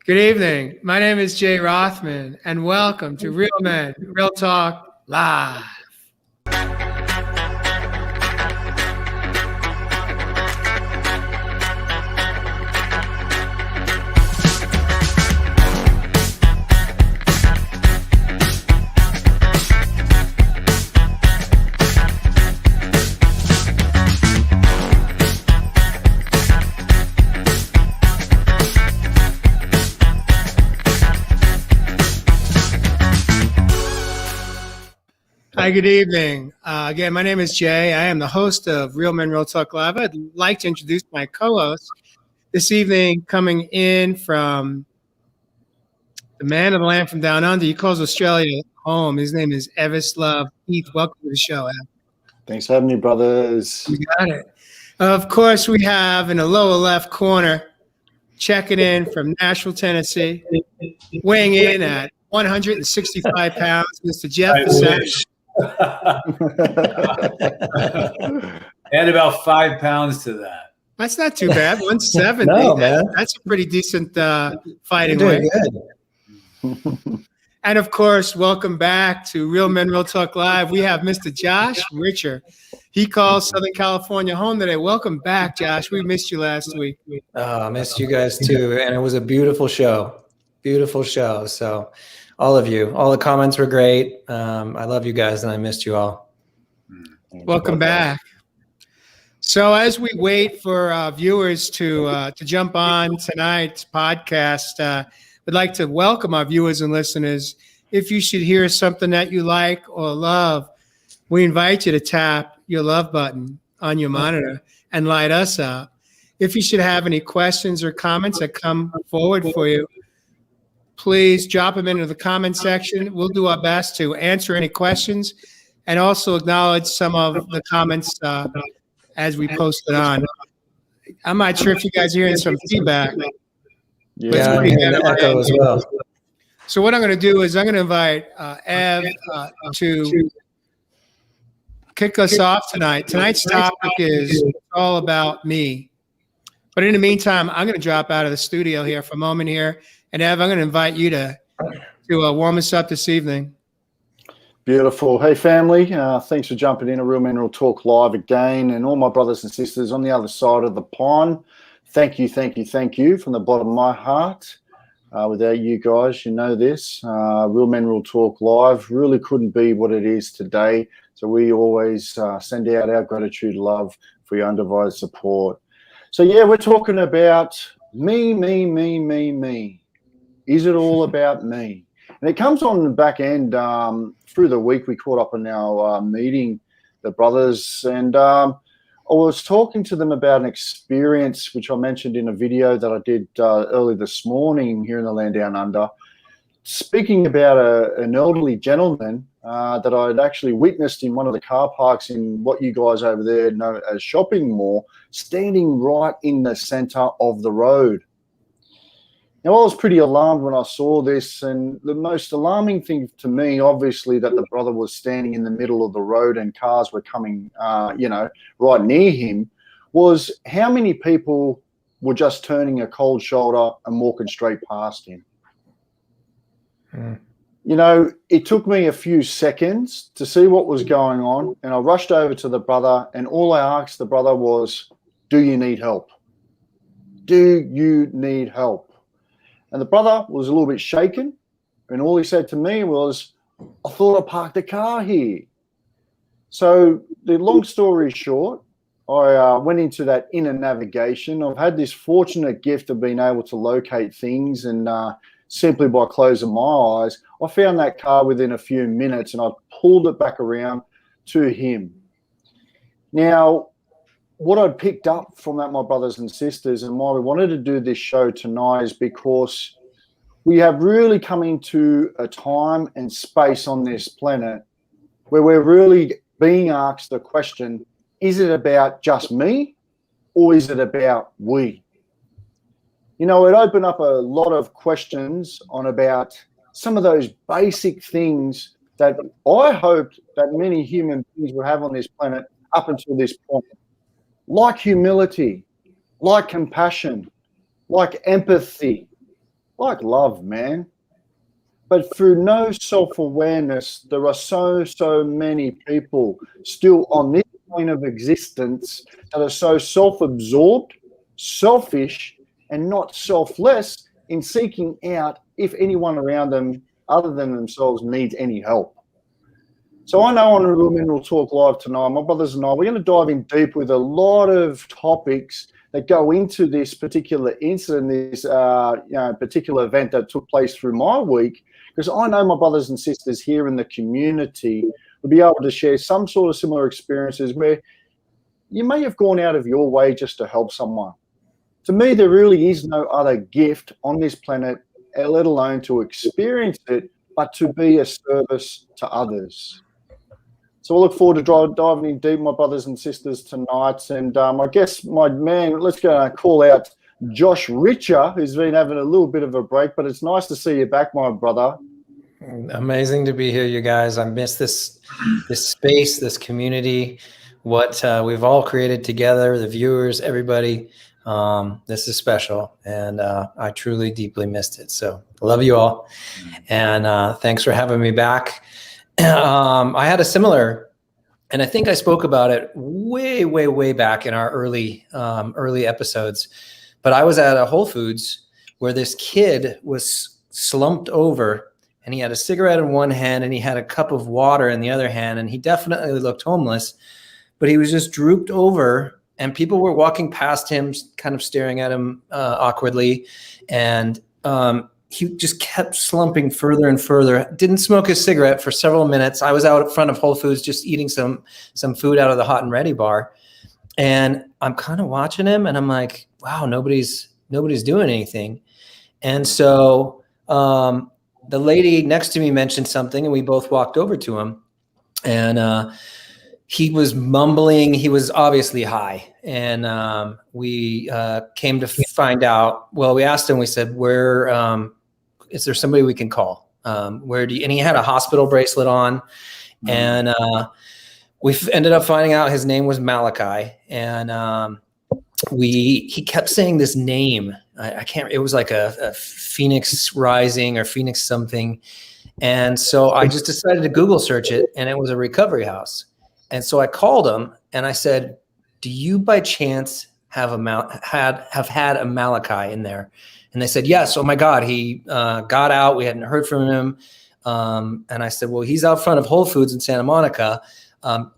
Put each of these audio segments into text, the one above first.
Good evening. My name is Jay Rothman, and welcome to Real Men, Real Talk Live. Hi, good evening. Again, my name is Jay. I am the host of Real Men, Real Talk Live. I'd like to introduce my co-host this evening, coming in from the man of the land from down under. He calls Australia home. His name is Evis Love. Heath, welcome to the show, Ev. Thanks for having me, brothers. You got it. Of course, we have in the lower left corner, checking in from Nashville, Tennessee, weighing in at 165 pounds, Mr. Jeff Visage. Add about 5 pounds to that. That's not too bad. 170. No, man. That's a pretty decent fighting You're weight. doing good. And of course, welcome back to Real Men, Real Talk Live. We have Mr. Josh Richer. He calls Southern California home today. Welcome back, Josh. We missed you last week. I missed you guys too. And it was a beautiful show. Beautiful show. So all of you, all the comments were great. I love you guys and I missed you all. Welcome back. So as we wait for viewers to jump on tonight's podcast, we'd like to welcome our viewers and listeners. If you should hear something that you like or love, we invite you to tap your love button on your monitor and light us up. If you should have any questions or comments that come forward for you, please drop them into the comment section. We'll do our best to answer any questions and also acknowledge some of the comments as we post it on. I'm not sure if you guys are hearing some feedback. Yeah, and echo as well. So what I'm going to do is I'm going to invite Ev to kick us off tonight. Tonight's topic is all about me. But in the meantime, I'm going to drop out of the studio here for a moment here. And Ev, I'm going to invite you to warm us up this evening. Beautiful. Hey, family. Thanks for jumping in. A Real Men Real Talk Live again. And all my brothers and sisters on the other side of the pond, thank you from the bottom of my heart. Without you guys, you know this. Real Men Real Talk Live really couldn't be what it is today. So we always send out our gratitude, love for your undivided support. So, yeah, we're talking about me. Is it all about me? And it comes on the back end through the week. We caught up in our meeting, the brothers, and I was talking to them about an experience which I mentioned in a video that I did early this morning here in the land down under, speaking about an elderly gentleman that I'd actually witnessed in one of the car parks in what you guys over there know as shopping mall, standing right in the center of the road. Now, I was pretty alarmed when I saw this, and the most alarming thing to me, obviously, that the brother was standing in the middle of the road and cars were coming, right near him, was how many people were just turning a cold shoulder and walking straight past him. You know, it took me a few seconds to see what was going on, and I rushed over to the brother, and all I asked the brother was, "Do you need help? Do you need help?" And the brother was a little bit shaken, and all he said to me was, "I thought I parked a car here." So the long story short, I went into that inner navigation. I've had this fortunate gift of being able to locate things, and simply by closing my eyes, I found that car within a few minutes, and I pulled it back around to him. Now, what I picked up from that, my brothers and sisters, and why we wanted to do this show tonight is because we have really come into a time and space on this planet where we're really being asked the question, is it about just me or is it about we? You know, it opened up a lot of questions on about some of those basic things that I hoped that many human beings would have on this planet up until this point. Like humility, like compassion, like empathy, like love, man. But through no self-awareness, there are so many people still on this plane of existence that are so self-absorbed, selfish, and not selfless in seeking out if anyone around them other than themselves needs any help. So I know on Real Mineral Talk Live tonight, my brothers and I, we're going to dive in deep with a lot of topics that go into this particular incident, this particular event that took place through my week, because I know my brothers and sisters here in the community will be able to share some sort of similar experiences where you may have gone out of your way just to help someone. To me, there really is no other gift on this planet, let alone to experience it, but to be a service to others. So I look forward to diving in deep, my brothers and sisters, tonight. And I guess my man, let's go and call out Josh Richer, who's been having a little bit of a break, but it's nice to see you back, my brother. Amazing to be here, you guys. I miss this space, this community, what we've all created together, the viewers, everybody. This is special, and I truly, deeply missed it. So I love you all, and thanks for having me back. I had a similar, and I think I spoke about it way back in our early episodes, but I was at a Whole Foods where this kid was slumped over, and he had a cigarette in one hand and he had a cup of water in the other hand, and he definitely looked homeless, but he was just drooped over, and people were walking past him, kind of staring at him awkwardly, and he just kept slumping further and further. Didn't smoke his cigarette for several minutes. I was out in front of Whole Foods just eating some food out of the hot and ready bar, and I'm kind of watching him, and I'm like, wow, nobody's doing anything. And so the lady next to me mentioned something, and we both walked over to him, and he was mumbling. He was obviously high, and we came to find out. Well, we asked him. We said, "Where is there somebody we can call? Where do you?" And he had a hospital bracelet on, and we ended up finding out his name was Malachi, and he kept saying this name. I can't. It was like a Phoenix Rising or Phoenix something, and so I just decided to Google search it, and it was a recovery house. And so I called him and I said, "Do you by chance have had a Malachi in there?" And they said, "Yes." Oh my God, he got out. We hadn't heard from him. And I said, "Well, he's out front of Whole Foods in Santa Monica,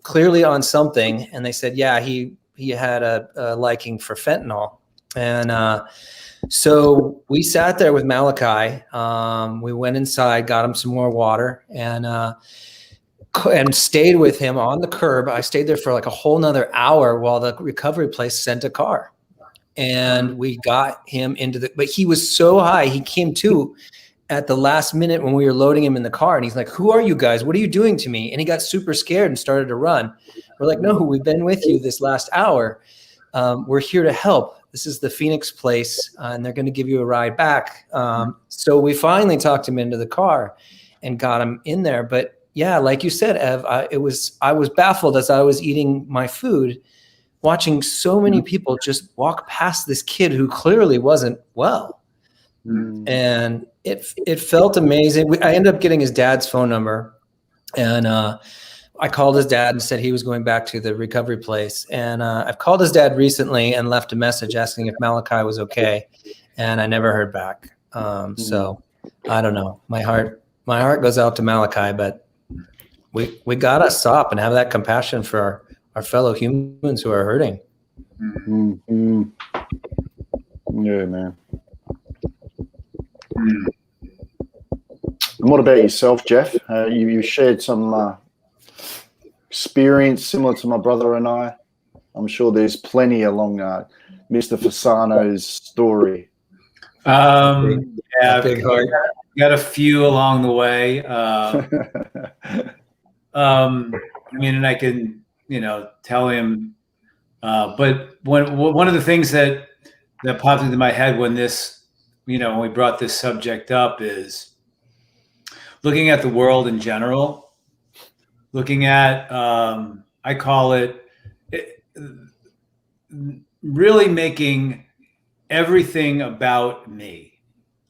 clearly on something." And they said, "Yeah, he had a liking for fentanyl." And so we sat there with Malachi. We went inside, got him some more water, and stayed with him on the curb. I stayed there for like a whole nother hour while the recovery place sent a car, and we got him but he was so high. He came to at the last minute when we were loading him in the car, and he's like, "Who are you guys? What are you doing to me?" And he got super scared and started to run. We're like, "No, we've been with you this last hour. We're here to help. This is the Phoenix place, and they're going to give you a ride back." So we finally talked him into the car and got him in there. But yeah, like you said, Ev, I was baffled as I was eating my food, watching so many people just walk past this kid who clearly wasn't well. And it felt amazing. I ended up getting his dad's phone number, and I called his dad and said he was going back to the recovery place. And I've called his dad recently and left a message asking if Malachi was okay, and I never heard back. So I don't know. My heart goes out to Malachi, but we gotta stop and have that compassion for our fellow humans who are hurting. Yeah, man. And what about yourself, Jeff? You shared some experience similar to my brother and I. I'm sure there's plenty along Mr. Fasano's story. Yeah, big heart. Got a few along the way. I mean, and I can, tell him. But one of the things that popped into my head when when we brought this subject up is looking at the world in general, looking at, I call it really making everything about me.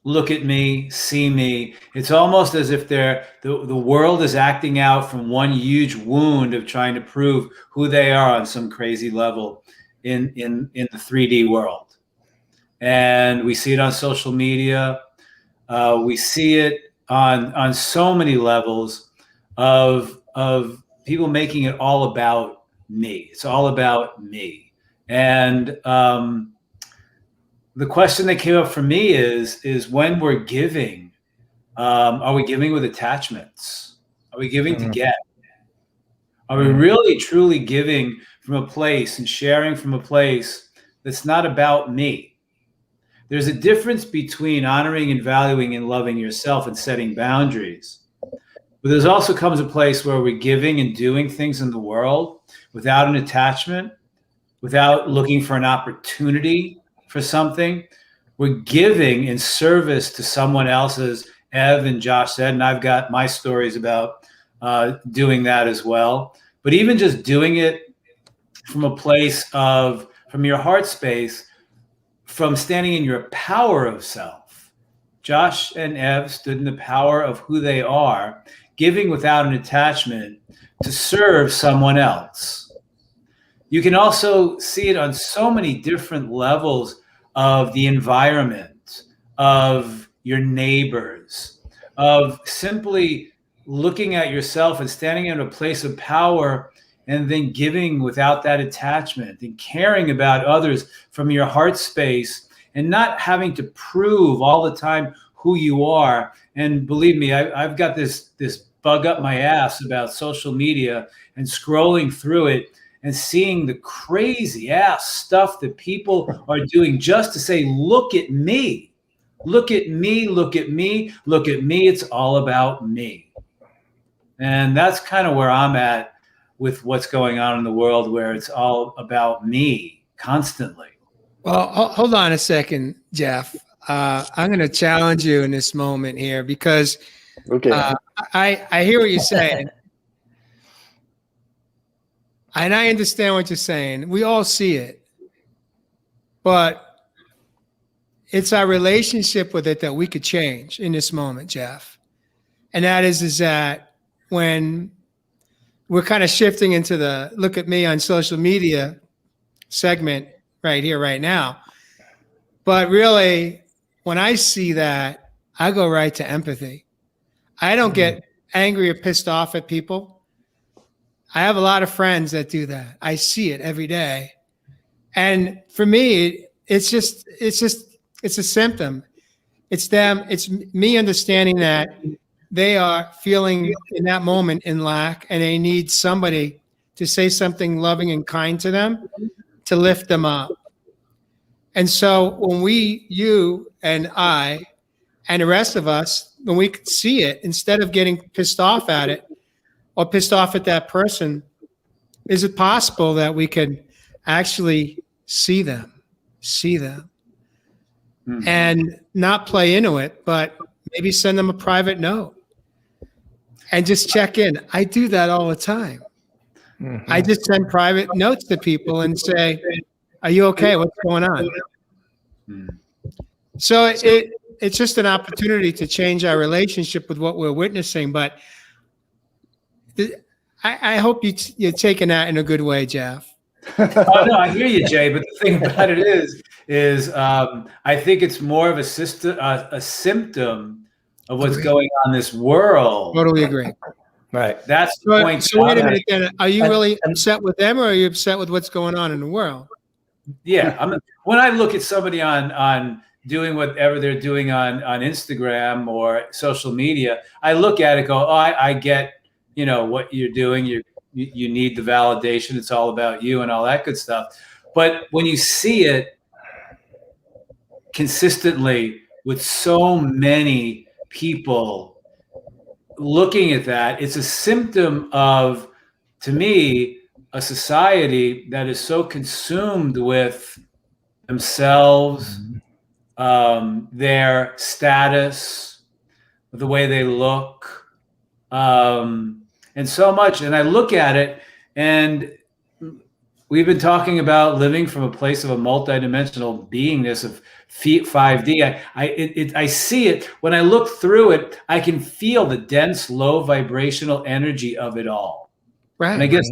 look at me, see me. It's almost as if the world is acting out from one huge wound of trying to prove who they are on some crazy level in the 3D world. And we see it on social media. We see it on so many levels of people making it all about me. It's all about me. And the question that came up for me is when we're giving, are we giving with attachments? Are we giving to get? Are we really truly giving from a place and sharing from a place that's not about me? There's a difference between honoring and valuing and loving yourself and setting boundaries. But there's also comes a place where we're giving and doing things in the world without an attachment, without looking for an opportunity for something. We're giving in service to someone else, as Ev and Josh said, and I've got my stories about doing that as well. But even just doing it from a place of, from your heart space, from standing in your power of self. Josh and Ev stood in the power of who they are, giving without an attachment to serve someone else. You can also see it on so many different levels of the environment, of your neighbors, of simply looking at yourself and standing in a place of power and then giving without that attachment and caring about others from your heart space and not having to prove all the time who you are. And believe me, I've got this bug up my ass about social media and scrolling through it and seeing the crazy ass stuff that people are doing just to say, look at me, look at me, look at me, look at me. It's all about me. And that's kind of where I'm at with what's going on in the world, where it's all about me constantly. Well, hold on a second, Jeff. I'm going to challenge you in this moment here because I hear what you're saying. And I understand what you're saying. We all see it. But it's our relationship with it that we could change in this moment, Jeff. And that is that when we're kind of shifting into the look at me on social media segment right here, right now. But really, when I see that, I go right to empathy. I don't get angry or pissed off at people. I have a lot of friends that do that. I see it every day. And for me, it's a symptom. It's them. It's me understanding that they are feeling in that moment in lack and they need somebody to say something loving and kind to them to lift them up. And so when you and I and the rest of us, when we could see it, instead of getting pissed off at it or pissed off at that person, is it possible that we could actually see them and not play into it, but maybe send them a private note and just check in? I do that all the time. I just send private notes to people and say, are you okay? What's going on? So it's just an opportunity to change our relationship with what we're witnessing. But I hope you're taking that in a good way, Jeff. Oh, no, I hear you, Jay. But the thing about it is I think it's more of a symptom of what's going on in this world. Totally agree. Right. That's the point. So wait a minute, then. Are you really upset with them, or are you upset with what's going on in the world? Yeah. When I look at somebody on doing whatever they're doing on Instagram or social media, I look at it, go, oh, I get, what you're doing. You need the validation. It's all about you and all that good stuff. But when you see it consistently with so many people looking at that, it's a symptom of, to me, a society that is so consumed with themselves, their status, the way they look, and so much. And I look at it, and we've been talking about living from a place of a multidimensional beingness of 5D. I see it when I look through it. I can feel the dense, low vibrational energy of it all. Right. And I guess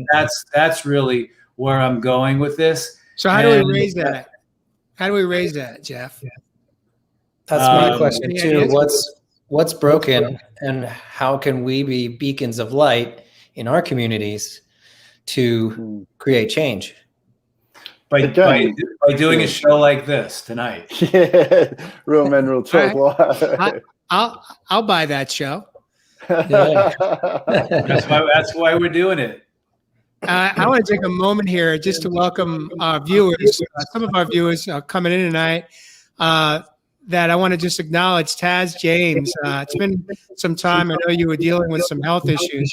that's really where I'm going with this. So how do we raise that? How do we raise that, Jeff? That's my question too. What's broken, and how can we be beacons of light in our communities to create change? By doing a show like this tonight. Yeah, real men, real talk. Right. I'll buy that show. Yeah. That's why we're doing it. I want to take a moment here just to welcome our viewers. Some of our viewers are coming in tonight. That I want to just acknowledge Taz James. It's been some time. I know you were dealing with some health issues.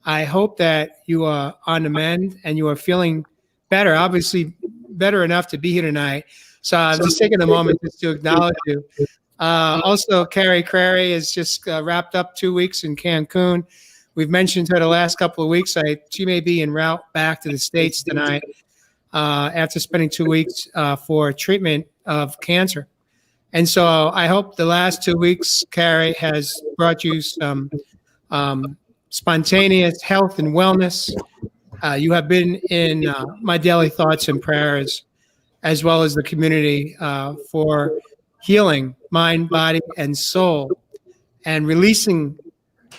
I hope that you are on the mend and you are feeling better, obviously better enough to be here tonight. So I'm just taking a moment just to acknowledge you. Also, Carrie Crary has just wrapped up 2 weeks in Cancun. We've mentioned her the last couple of weeks. She may be en route back to the States tonight after spending 2 weeks for treatment of cancer. And so I hope the last 2 weeks, Carrie, has brought you some spontaneous health and wellness. You have been in my daily thoughts and prayers, as well as the community for healing mind, body, and soul, and releasing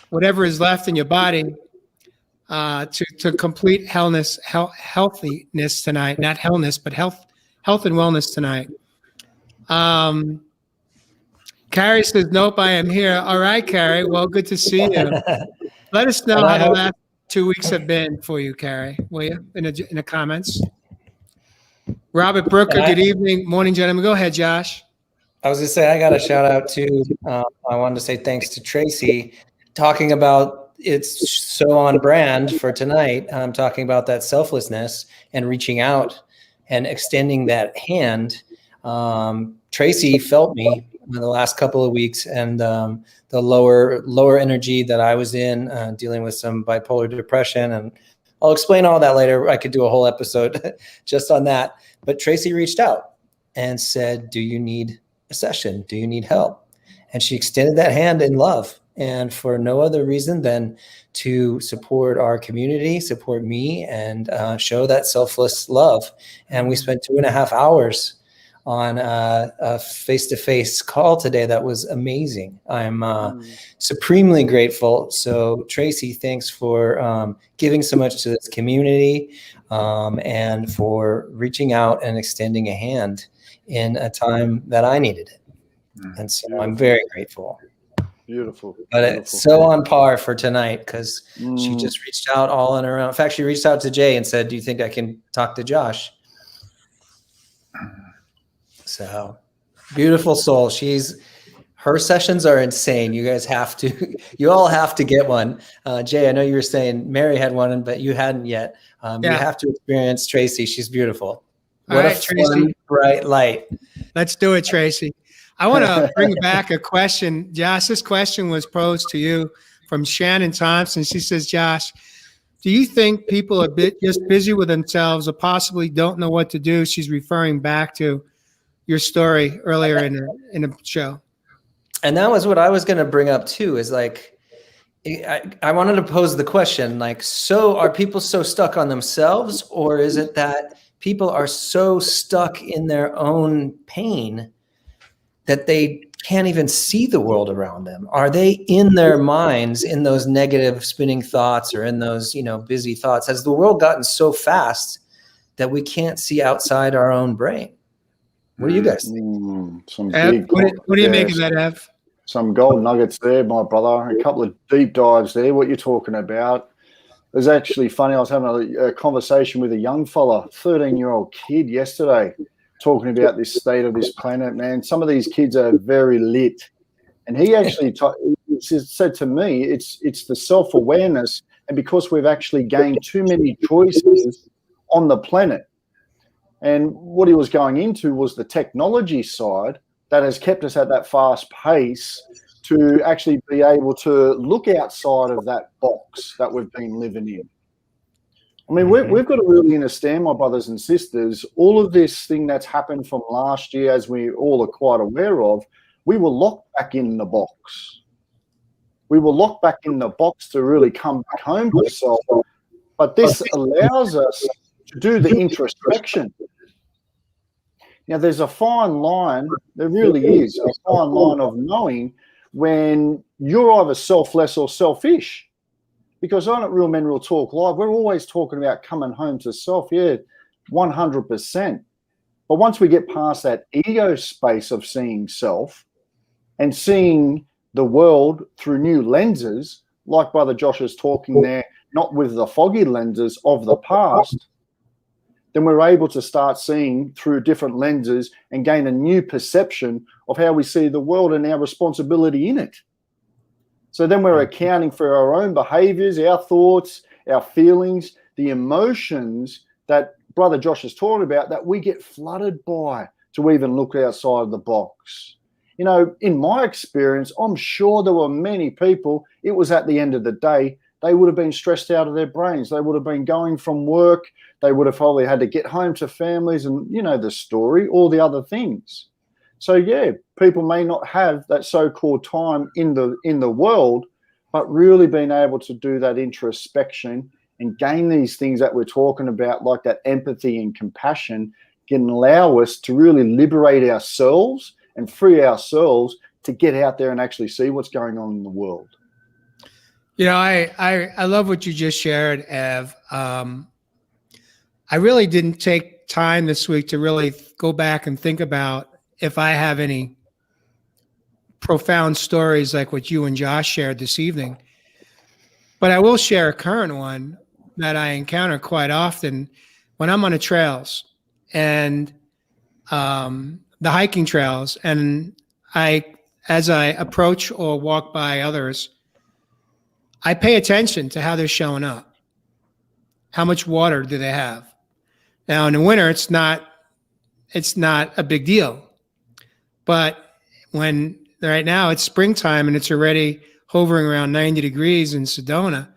whatever is left in your body to complete healthiness tonight. Not hellness, but health and wellness tonight. Carrie says, nope, I am here. All right, Carrie. Well, good to see you. Let us know how the last 2 weeks have been for you, Carrie, will you, in the comments? Robert Brooker, good evening. Morning, gentlemen. Go ahead, Josh. I was going to say, I got a shout out to, I wanted to say thanks to Tracy, talking about it's so on brand for tonight. I'm talking about that selflessness and reaching out and extending that hand. Tracy felt me in the last couple of weeks, and the lower energy that I was in, dealing with some bipolar depression, and I'll explain all that later. I could do a whole episode just on that. But Tracy reached out and said, do you need a session? Do you need help? And she extended that hand in love, and for no other reason than to support our community, support me, and show that selfless love. And we spent 2.5 hours on a face-to-face call today. That was amazing. I'm supremely grateful. So Tracy, thanks for giving so much to this community, and for reaching out and extending a hand in a time that I needed it. And so I'm very grateful. Beautiful. But it's so on par for tonight, because she just reached out all on her own. In fact, she reached out to Jay and said, do you think I can talk to Josh? So beautiful soul. Her sessions are insane. You guys you all have to get one. Jay, I know you were saying Mary had one, but you hadn't yet. You have to experience Tracy. She's beautiful. What a fun, bright light. Let's do it, Tracy. I want to bring back a question. Josh, this question was posed to you from Shannon Thompson. She says, Josh, do you think people are just busy with themselves or possibly don't know what to do? She's referring back to your story earlier in the show. And that was what I was going to bring up too, is like, I wanted to pose the question, like, so are people so stuck on themselves, or is it that people are so stuck in their own pain that they can't even see the world around them? Are they in their minds, in those negative spinning thoughts, or in those, busy thoughts? Has the world gotten so fast that we can't see outside our own brain? What do you guys think? Ev, what do you make of that, Ev? Some gold nuggets there, my brother. A couple of deep dives there, what you're talking about. It was actually funny. I was having a conversation with a young fella, 13-year-old kid yesterday, talking about this state of this planet, man. Some of these kids are very lit. And he actually said to me, it's the self-awareness, and because we've actually gained too many choices on the planet. And what he was going into was the technology side that has kept us at that fast pace to actually be able to look outside of that box that we've been living in. I mean, we've got to really understand, my brothers and sisters, all of this thing that's happened from last year, as we all are quite aware of, we were locked back in the box. We were locked back in the box to really come back home to self. But this allows us to do the introspection. Now, there's a fine line, there really is, a fine line of knowing when you're either selfless or selfish. Because on at Real Men Real Talk Live, we're always talking about coming home to self, 100%. But once we get past that ego space of seeing self and seeing the world through new lenses, like Brother Josh is talking there, not with the foggy lenses of the past, then we're able to start seeing through different lenses and gain a new perception of how we see the world and our responsibility in it. So then we're accounting for our own behaviors, our thoughts, our feelings, the emotions that Brother Josh is talking about that we get flooded by to even look outside of the box. You know, in my experience, I'm sure there were many people, it was at the end of the day, they would have been stressed out of their brains. They would have been going from work. They would have probably had to get home to families and, you know, the story, all the other things. So, yeah, people may not have that so-called time in the world, but really being able to do that introspection and gain these things that we're talking about, like that empathy and compassion, can allow us to really liberate ourselves and free ourselves to get out there and actually see what's going on in the world. You know, I love what you just shared, Ev. I really didn't take time this week to really go back and think about if I have any profound stories like what you and Josh shared this evening. But I will share a current one that I encounter quite often when I'm on the trails and the hiking trails. And as I approach or walk by others, I pay attention to how they're showing up. How much water do they have? Now in the winter, it's not a big deal. But when right now it's springtime and it's already hovering around 90 degrees in Sedona,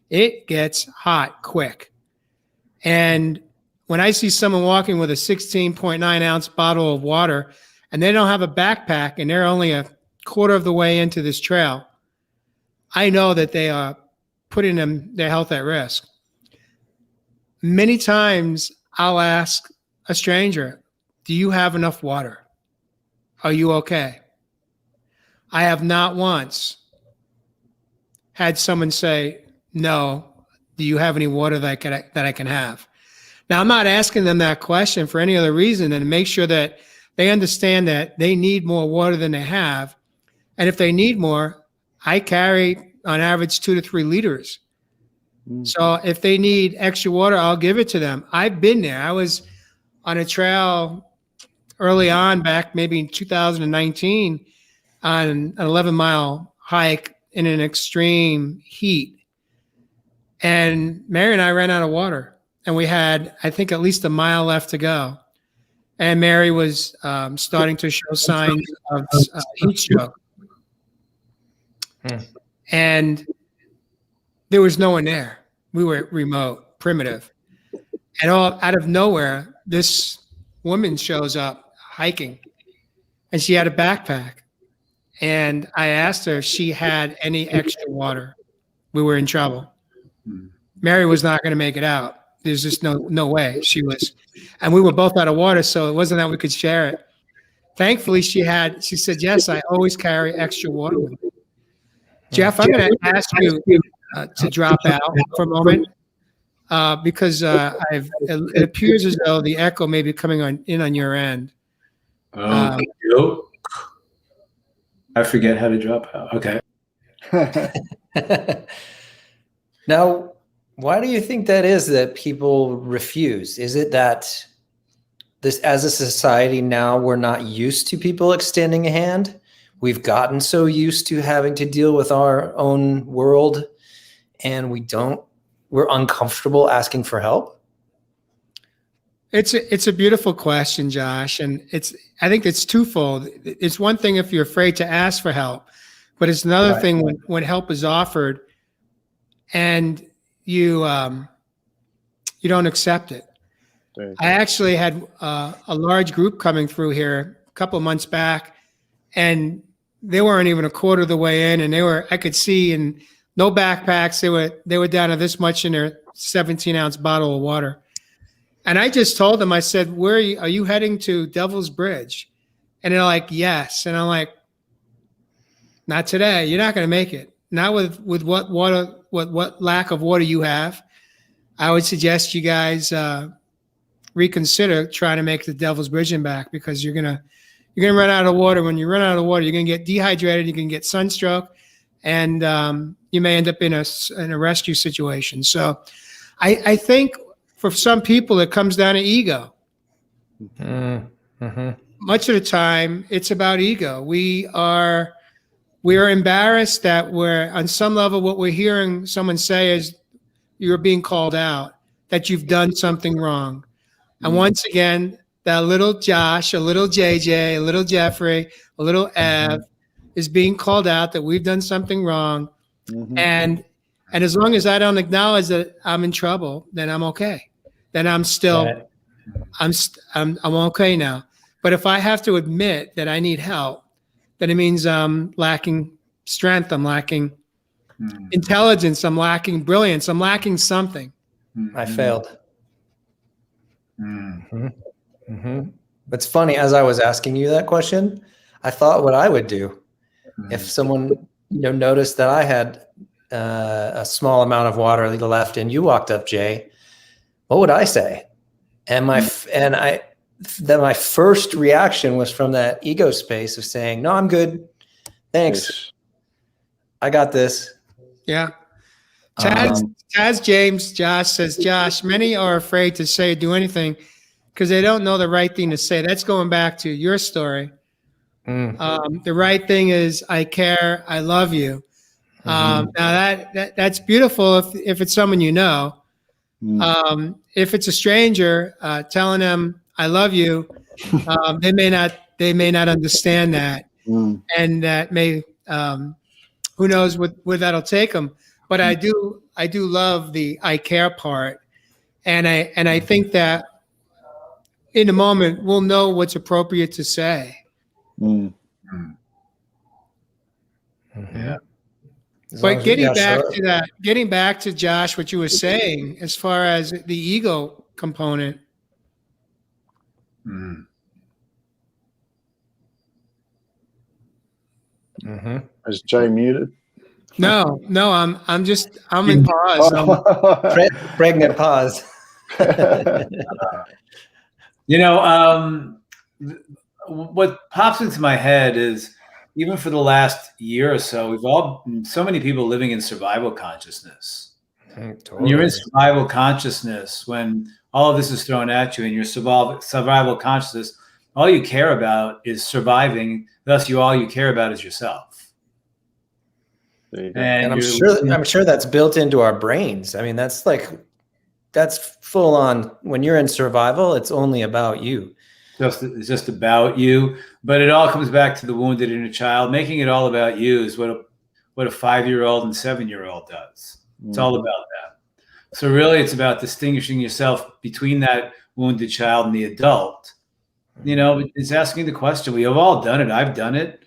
it gets hot quick. And when I see someone walking with a 16.9 ounce bottle of water and they don't have a backpack and they're only a quarter of the way into this trail, I know that they are putting their health at risk. Many times I'll ask a stranger, do you have enough water? Are you okay? I have not once had someone say, no, do you have any water that I can have? Now, I'm not asking them that question for any other reason than to make sure that they understand that they need more water than they have. And if they need more, I carry on average 2 to 3 liters. So if they need extra water, I'll give it to them. I've been there. I was on a trail early on back maybe in 2019 on an 11-mile hike in an extreme heat. And Mary and I ran out of water. And we had, I think, at least a mile left to go. And Mary was starting to show signs of heat stroke. And there was no one there. We were remote, primitive. And all out of nowhere, this woman shows up hiking, and she had a backpack. And I asked her if she had any extra water. We were in trouble. Mary was not going to make it out. There's just no way. She and we were both out of water, so it wasn't that we could share it. Thankfully, she said, yes, I always carry extra water with me. Jeff, I'm going to ask you to drop out for a moment because it appears as though the echo may be coming in on your end. I forget how to drop out. Okay. Now, why do you think that is that people refuse? Is it that this, as a society now, we're not used to people extending a hand? We've gotten so used to having to deal with our own world, and we're uncomfortable asking for help? It's a beautiful question, Josh, and I think it's twofold. It's one thing if you're afraid to ask for help, but it's another thing when help is offered and you you don't accept it. Dude. I actually had a large group coming through here a couple of months back, and they weren't even a quarter of the way in, and I could see, and no backpacks. They were down to this much in their 17-ounce bottle of water. And I just told them, I said, are you heading to Devil's Bridge? And they're like, yes. And I'm like, not today. You're not going to make it. Not with what water, what lack of water you have. I would suggest you guys reconsider trying to make the Devil's Bridge and back, because you're gonna run out of water. When you run out of water, you're gonna get dehydrated. You can get sunstroke, and you may end up in a rescue situation. So, I think for some people it comes down to ego. Mm-hmm. Much of the time, it's about ego. We are embarrassed that we're, on some level, what we're hearing someone say is you're being called out, that you've done something wrong. And once again, that little Josh, a little JJ, a little Jeffrey, a little Ev is being called out that we've done something wrong. Mhm. And as long as I don't acknowledge that I'm in trouble, then I'm okay. Then I'm still, Right. I'm okay now. But if I have to admit that I need help, then it means I'm lacking strength, I'm lacking intelligence, I'm lacking brilliance, I'm lacking something. I failed. Mm. Mm-hmm. It's funny, as I was asking you that question, I thought what I would do if someone noticed that I had a small amount of water left and you walked up, Jay. What would I say? And my first reaction was from that ego space of saying, "No, I'm good. Thanks. Yes. I got this." Yeah. Taz James, Josh says, Josh, many are afraid to say or do anything because they don't know the right thing to say. That's going back to your story. The right thing is, I care, I love you. Now that's beautiful if it's someone you know. If it's a stranger, telling them I love you, they may not understand that, and that may who knows where that'll take them. But I do love the I care part, and I think that in a moment we'll know what's appropriate to say. Yeah. But getting back to Josh, what you were saying as far as the ego component. Is Jay muted? No, I'm in pause. Pregnant pause. What pops into my head is, even for the last year or so, so many people living in survival consciousness. Totally. When you're in survival consciousness, when all of this is thrown at you and your survival consciousness, all you care about is surviving. Thus, all you care about is yourself. And I'm sure that's built into our brains. I mean, that's full on. When you're in survival, it's only about you. It's just about you. But it all comes back to the wounded inner child. Making it all about you is what a 5-year-old and 7-year-old does. It's all about that. So really, it's about distinguishing yourself between that wounded child and the adult. It's asking the question. We have all done it. I've done it.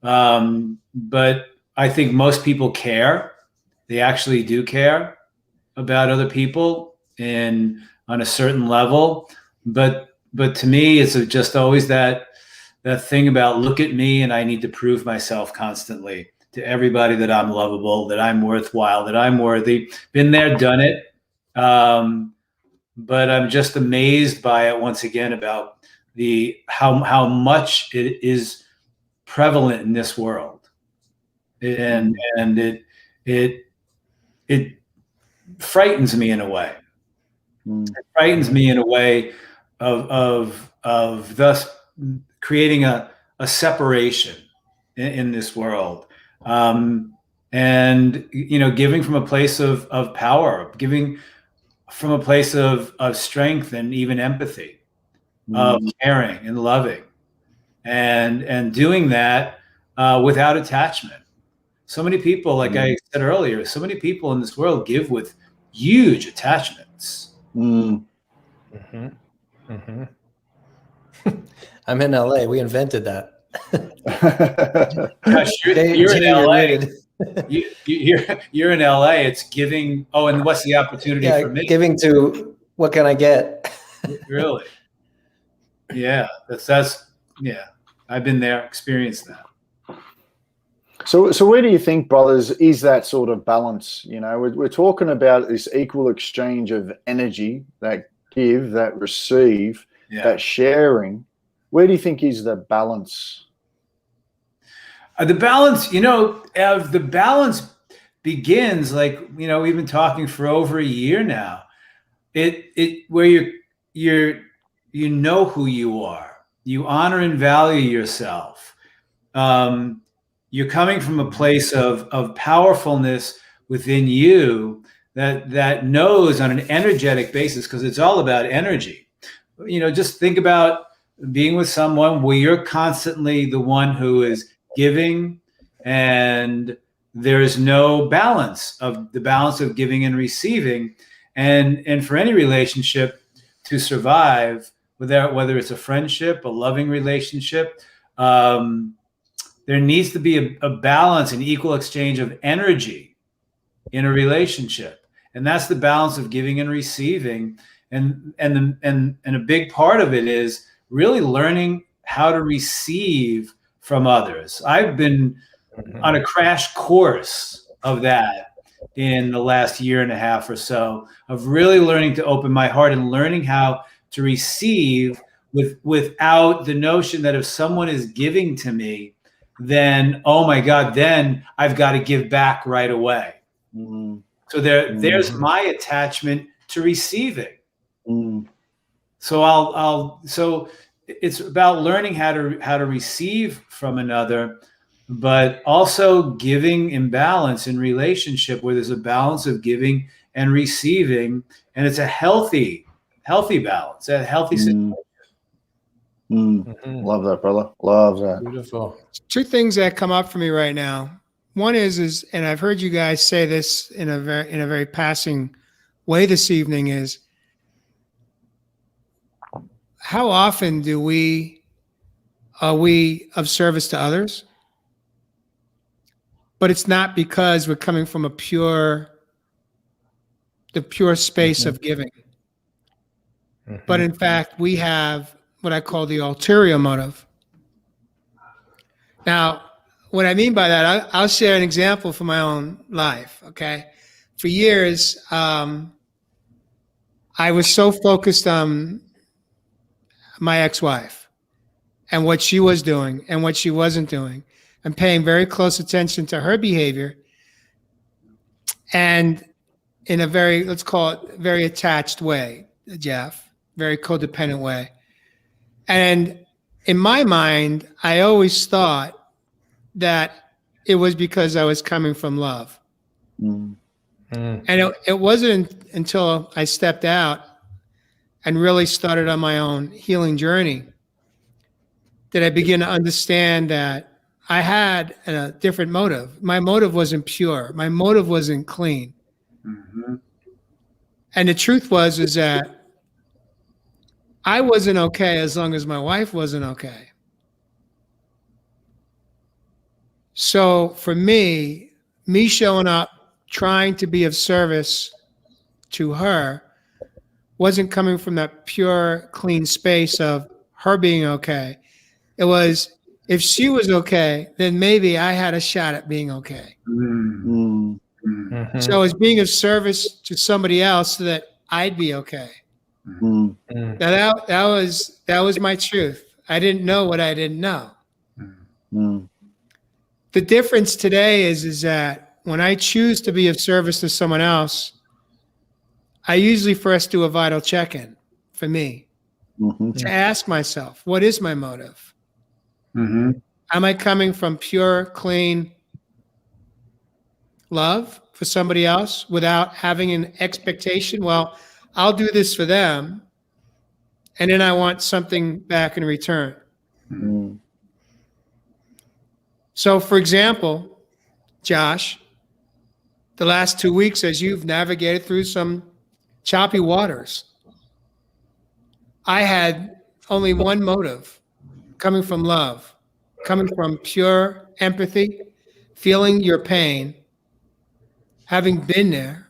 But I think most people care. They actually do care about other people and on a certain level. But to me, it's just always that thing about, look at me and I need to prove myself constantly to everybody that I'm lovable, that I'm worthwhile, that I'm worthy. Been there, done it. But I'm just amazed by it once again about how much it is prevalent in this world. And it frightens me in a way. It frightens me in a way of thus creating a separation in this world, and giving from a place of power, giving from a place of strength and even empathy, of caring and loving, and doing that without attachment. So many people, like I said earlier, so many people in this world give with huge attachments. Mm. I'm in LA. We invented that. Gosh, you're in Jay, you're LA. muted. You're in LA. It's giving. Oh, and what's the opportunity Yeah, for me? giving to what can I get? Really? Yeah, that's yeah. I've been there, experienced that. So where do you think, brothers, is that sort of balance? You know, we're talking about this equal exchange of energy, that give, that receive, that sharing. Where do you think is the balance? The balance, the balance begins, like, we've been talking for over a year now. Where you know who you are. You honor and value yourself. You're coming from a place of powerfulness within you that knows on an energetic basis, because it's all about energy. Just think about being with someone where you're constantly the one who is giving, and there's no balance of giving and receiving. And for any relationship to survive, whether it's a friendship, a loving relationship, there needs to be a balance, an equal exchange of energy in a relationship. And that's the balance of giving and receiving. And a big part of it is really learning how to receive from others. I've been on a crash course of that in the last year and a half or so, of really learning to open my heart and learning how to receive without the notion that if someone is giving to me, then, oh my God, then I've got to give back right away. Mm. So there's my attachment to receiving. Mm. So it's about learning how to receive from another, but also giving in balance in relationship, where there's a balance of giving and receiving, and it's a healthy balance, a healthy situation. Love that, brother. Love that. Beautiful. Two things that come up for me right now. One is, and I've heard you guys say this in a very passing way this evening, is how often are we of service to others? But it's not because we're coming from the pure space of giving. But in fact, we have what I call the ulterior motive. Now, what I mean by that, I'll share an example from my own life, okay? For years, I was so focused on my ex-wife and what she was doing and what she wasn't doing, and paying very close attention to her behavior, and in a very, let's call it, very attached way, Jeff, very codependent way. And in my mind, I always thought that it was because I was coming from love. And it wasn't until I stepped out and really started on my own healing journey that I began to understand that I had a different motive. My motive wasn't pure. My motive wasn't clean. And the truth is that I wasn't okay as long as my wife wasn't okay. So for me showing up, trying to be of service to her, wasn't coming from that pure, clean space of her being okay. It was, if she was okay, then maybe I had a shot at being okay. So I was being of service to somebody else so that I'd be okay. Now that was my truth. I didn't know what I didn't know. The difference today is that when I choose to be of service to someone else, I usually first do a vital check-in for me to ask myself, what is my motive? Am I coming from pure, clean love for somebody else without having an expectation? Well, I'll do this for them, and then I want something back in return. So, for example, Josh, the last 2 weeks, as you've navigated through some choppy waters. I had only one motive, coming from love, coming from pure empathy, feeling your pain, having been there,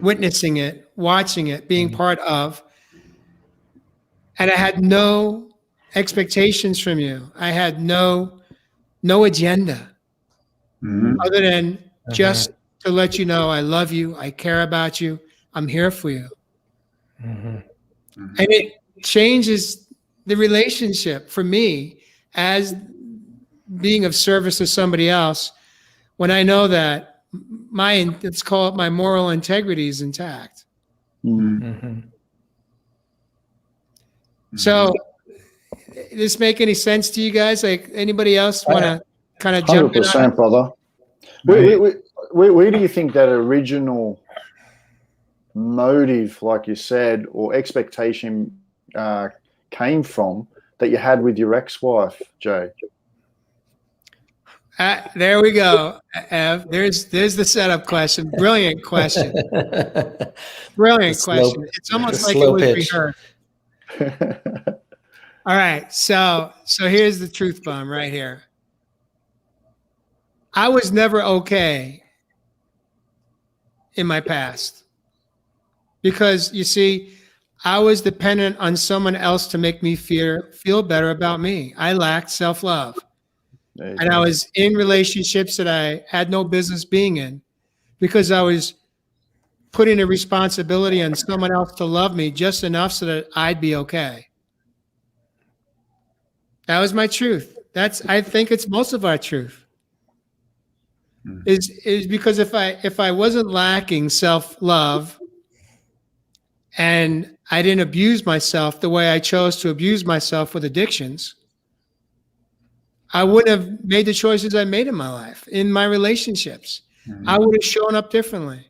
witnessing it, watching it, being part of. And I had no expectations from you. I had no agenda other than just to let you know I love you, I care about you, I'm here for you. And it changes the relationship for me as being of service to somebody else when I know that let's call it my moral integrity is intact. So, does this make any sense to you guys? Like, anybody else want to kind of jump in? 100%, brother. Where do you think that original motive, like you said, or expectation came from that you had with your ex-wife, Jay? There we go, Ev. There's the setup question. Brilliant question. Brilliant question. It's almost like it was rehearsed. All right. So here's the truth bomb right here. I was never okay in my past because, you see, I was dependent on someone else to make me feel better about me. I lacked self-love. And I was in relationships that I had no business being in because I was putting a responsibility on someone else to love me just enough so that I'd be okay. That was my truth. I think it's most of our truth. Is because if I wasn't lacking self-love and I didn't abuse myself the way I chose to abuse myself with addictions, I wouldn't have made the choices I made in my life, in my relationships. I would have shown up differently.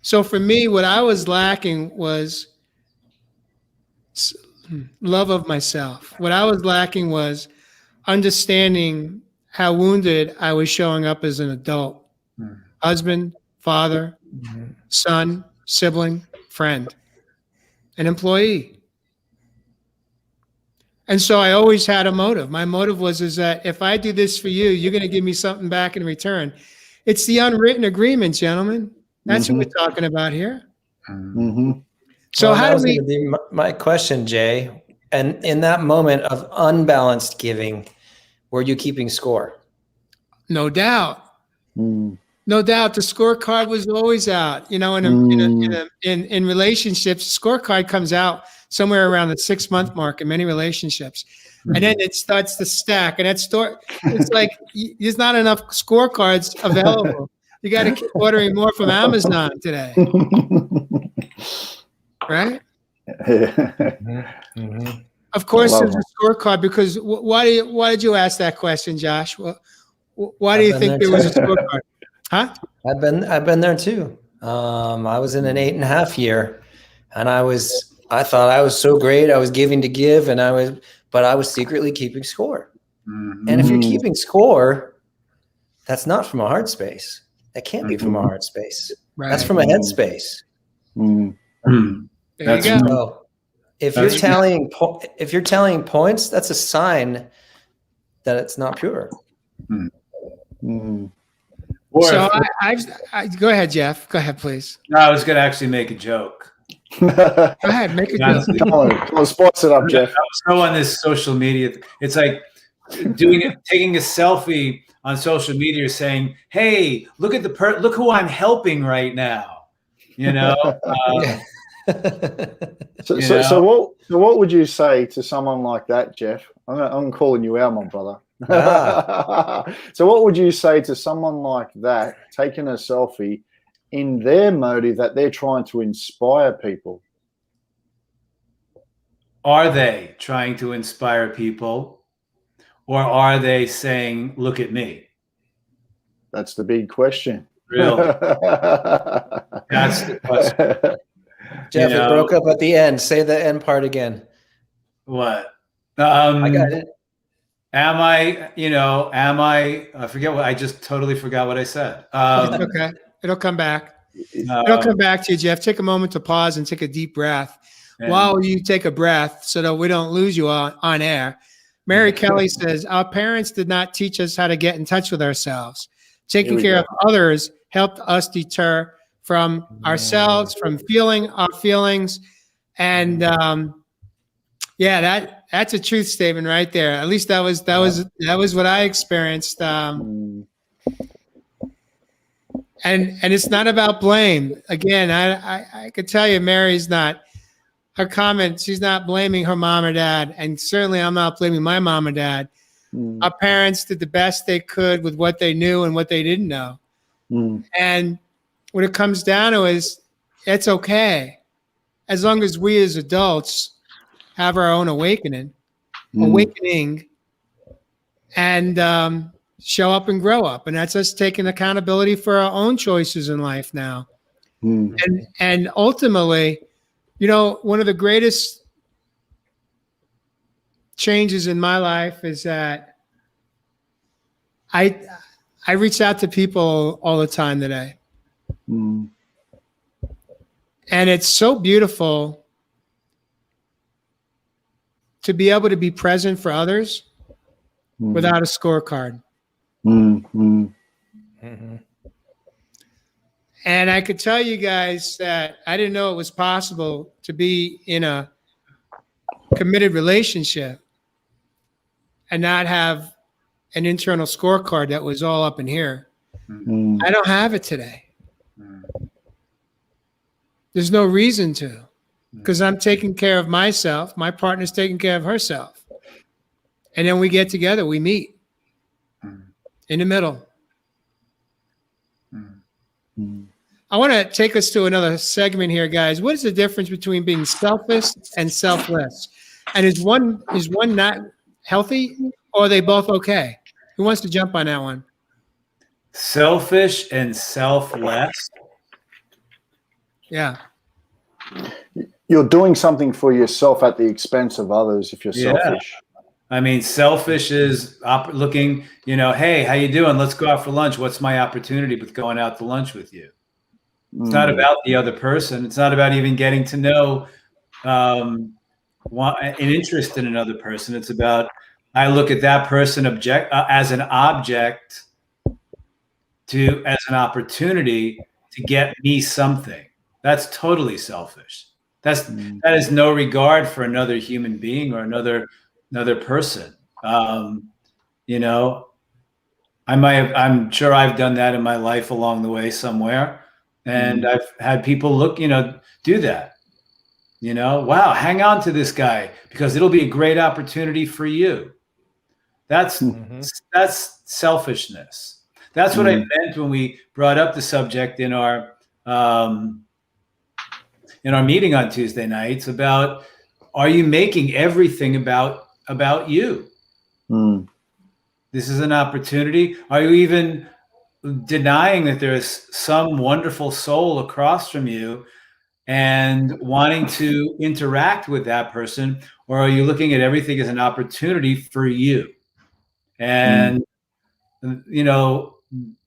So for me, what I was lacking was love of myself. What I was lacking was understanding how wounded I was showing up as an adult, husband, father, son, sibling, friend, an employee. And so I always had a motive. My motive is that if I do this for you, you're going to give me something back in return. It's the unwritten agreement, gentlemen. That's what we're talking about here. So how do we? That was gonna be my question, Jay. And in that moment of unbalanced giving, were you keeping score? No doubt. No doubt. The scorecard was always out. You know, in relationships, the scorecard comes out somewhere around the 6-month mark in many relationships. And then it starts to stack. And it's like there's not enough scorecards available. You got to keep ordering more from Amazon today. Right? Of course, there's a scorecard because why did you ask that question, Josh? Why do you think there was a scorecard? Huh? I've been there too. I was in an 8.5 year, and I thought I was so great. I was giving to give, but I was secretly keeping score. And if you're keeping score, that's not from a heart space. That can't be from a heart space. Right. That's from a head space. There you go. If you're tallying points, that's a sign that it's not pure. So I go ahead, Jeff. Go ahead, please. No, I was going to actually make a joke. Go ahead, make a joke. Come on, spice it up, Jeff. I was so on this social media. It's like taking a selfie on social media, saying, "Hey, look at look who I'm helping right now." You know. So what would you say to someone like that, Jeff? I'm calling you out, my brother. So what would you say to someone like that taking a selfie in their motive that they're trying to inspire people? Are they trying to inspire people, or are they saying, "Look at me"? That's the big question. Really? That's the question. Jeff, it broke up at the end. Say the end part again. What? I got it. I forget I just totally forgot what I said. Okay. It'll come back. It'll come back to you, Jeff. Take a moment to pause and take a deep breath. While you take a breath so that we don't lose you on air. Mary Kelly says, our parents did not teach us how to get in touch with ourselves. Taking care of others helped us deter from ourselves, from feeling our feelings. And that's a truth statement right there. At least that was what I experienced. And it's not about blame. Again, I could tell you Mary's not, her comment, she's not blaming her mom or dad. And certainly I'm not blaming my mom or dad. Our parents did the best they could with what they knew and what they didn't know. And what it comes down to is it's okay. As long as we as adults have our own awakening and show up and grow up. And that's us taking accountability for our own choices in life now. And ultimately, you know, one of the greatest changes in my life is that I reach out to people all the time today. And it's so beautiful to be able to be present for others without a scorecard. And I could tell you guys that I didn't know it was possible to be in a committed relationship and not have an internal scorecard that was all up in here. I don't have it today. There's no reason to, because I'm taking care of myself. My partner's taking care of herself. And then we get together, we meet in the middle. I want to take us to another segment here, guys. What is the difference between being selfish and selfless? And is one not healthy, or are they both okay? Who wants to jump on that one? Selfish and selfless. Yeah. You're doing something for yourself at the expense of others if you're selfish. I mean, selfish is looking, you know, hey, how you doing? Let's go out for lunch. What's my opportunity with going out to lunch with you? It's not about the other person. It's not about even getting to know an interest in another person. It's about, I look at that person as an object as an opportunity to get me something. That's totally selfish. That is no regard for another human being or another person. You know, I'm sure I've done that in my life along the way somewhere. And I've had people do that, wow, hang on to this guy because it'll be a great opportunity for you. That's selfishness. That's what I meant when we brought up the subject in our meeting on Tuesday nights about, are you making everything about you? This is an opportunity. Are you even denying that there's some wonderful soul across from you and wanting to interact with that person? Or are you looking at everything as an opportunity for you? And,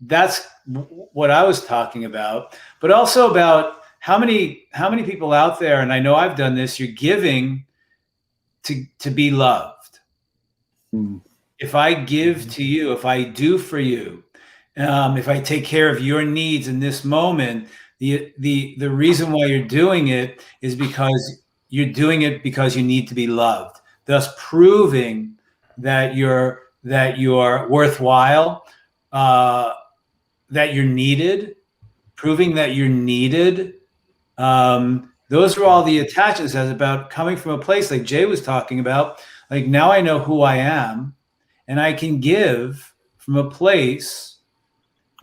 that's what I was talking about, but also about how many people out there, and I know I've done this, you're giving to be loved. If I give to you, if I do for you, if I take care of your needs in this moment, the reason why you're doing it is because you're doing it because you need to be loved, thus proving that you're worthwhile, that you're needed, proving that you're needed. Those are all the attachments as about coming from a place like Jay was talking about. Like, now I know who I am, and I can give from a place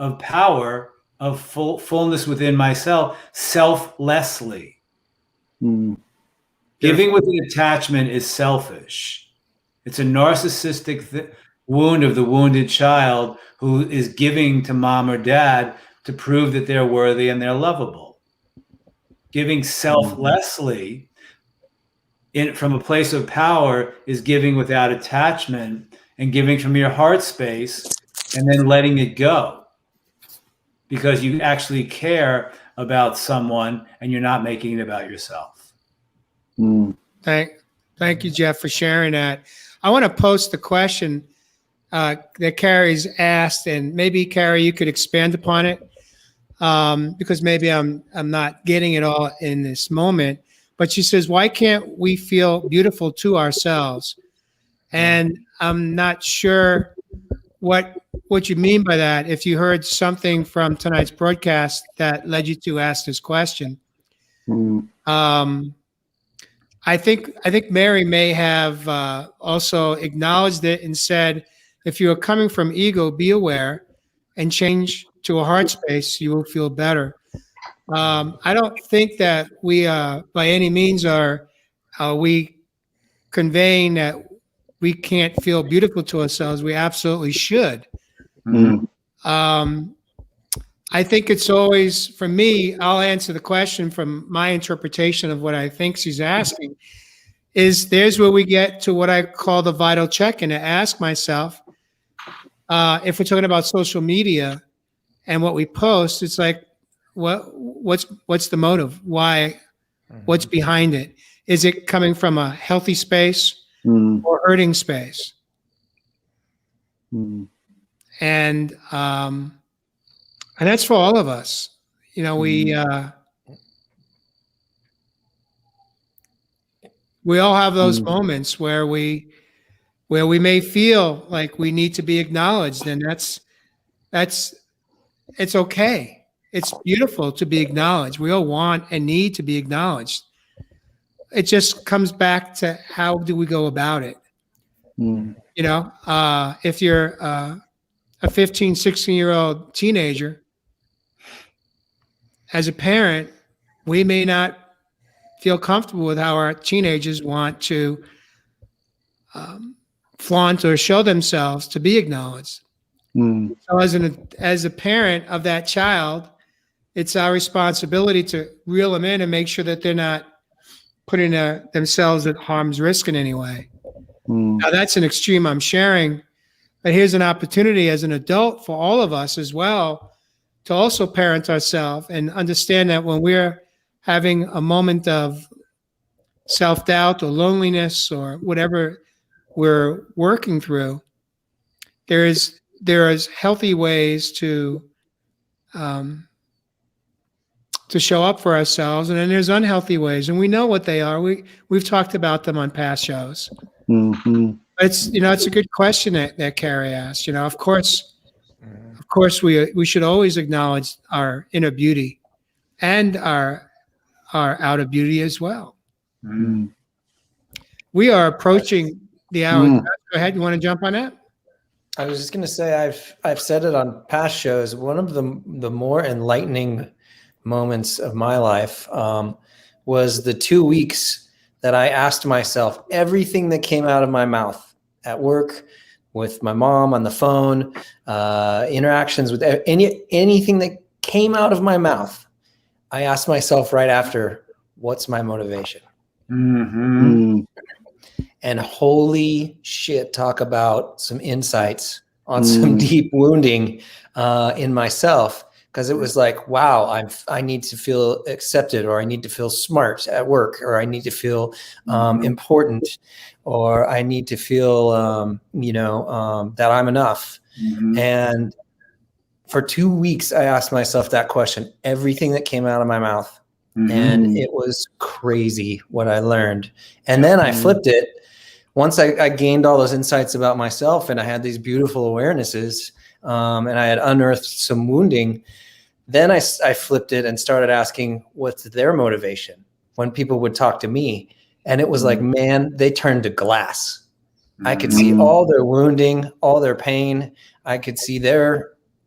of power, of fullness within myself, selflessly. Giving with an attachment is selfish. It's a narcissistic wound of the wounded child who is giving to mom or dad to prove that they're worthy and they're lovable. Giving selflessly from a place of power is giving without attachment and giving from your heart space and then letting it go. because you actually care about someone and you're not making it about yourself. Thank you, Jeff, for sharing that. I want to post the question that Carrie's asked, and maybe Carrie, you could expand upon it, because maybe I'm not getting it all in this moment. But she says, "Why can't we feel beautiful to ourselves?" And I'm not sure what you mean by that. If you heard something from tonight's broadcast that led you to ask this question. I think Mary may have also acknowledged it and said, if you are coming from ego, be aware and change to a heart space, you will feel better. I don't think that we by any means are we conveying that we can't feel beautiful to ourselves. We absolutely should. I think it's always, for me, I'll answer the question from my interpretation of what I think she's asking, is there's where we get to what I call the vital check-in, to ask myself, if we're talking about social media and what we post, it's like, what's the motive? Why? What's behind it? Is it coming from a healthy space or hurting space? And that's for all of us. You know, we all have those moments where we may feel like we need to be acknowledged, and it's okay. It's beautiful to be acknowledged. We all want and need to be acknowledged. It just comes back to how do we go about it? You know, if you're a 15, 16-year-old teenager, as a parent, we may not feel comfortable with how our teenagers want to flaunt or show themselves to be acknowledged. So as a parent of that child, it's our responsibility to reel them in and make sure that they're not putting themselves at harm's risk in any way. Now, that's an extreme I'm sharing, but here's an opportunity as an adult for all of us as well to also parent ourselves and understand that when we're having a moment of self-doubt or loneliness or whatever we're working through, there is healthy ways to show up for ourselves, and then there's unhealthy ways, and we know what they are. We've talked about them on past shows. It's it's a good question that Carrie asked. Of course, we should always acknowledge our inner beauty and our outer beauty as well. We are approaching the hour. Go ahead. You want to jump on that? I was just going to say, I've said it on past shows. One of the more enlightening moments of my life was the 2 weeks that I asked myself everything that came out of my mouth at work, with my mom on the phone, interactions with anything that came out of my mouth. I asked myself right after, what's my motivation? And holy shit, talk about some insights on some deep wounding in myself. Because it was like, wow, I need to feel accepted, or I need to feel smart at work, or I need to feel important, or I need to feel, that I'm enough. And for 2 weeks, I asked myself that question, everything that came out of my mouth. And it was crazy what I learned. And then I flipped it. Once I gained all those insights about myself, and I had these beautiful awarenesses, and I had unearthed some wounding, then I flipped it and started asking what's their motivation when people would talk to me. And it was like, man, they turned to glass. I could see all their wounding, all their pain. I could see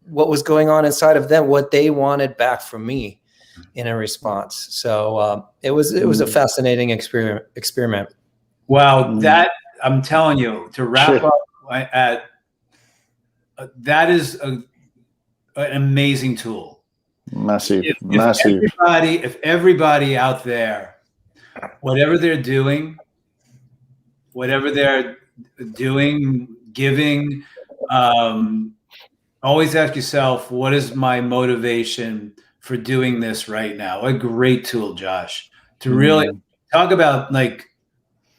what was going on inside of them, what they wanted back from me in a response. So it was a fascinating experiment. Wow, that, I'm telling you, to wrap up, that is an amazing tool. Massive. If everybody out there, whatever they're doing, giving, always ask yourself, what is my motivation for doing this right now? A great tool, Josh, to really talk about, like,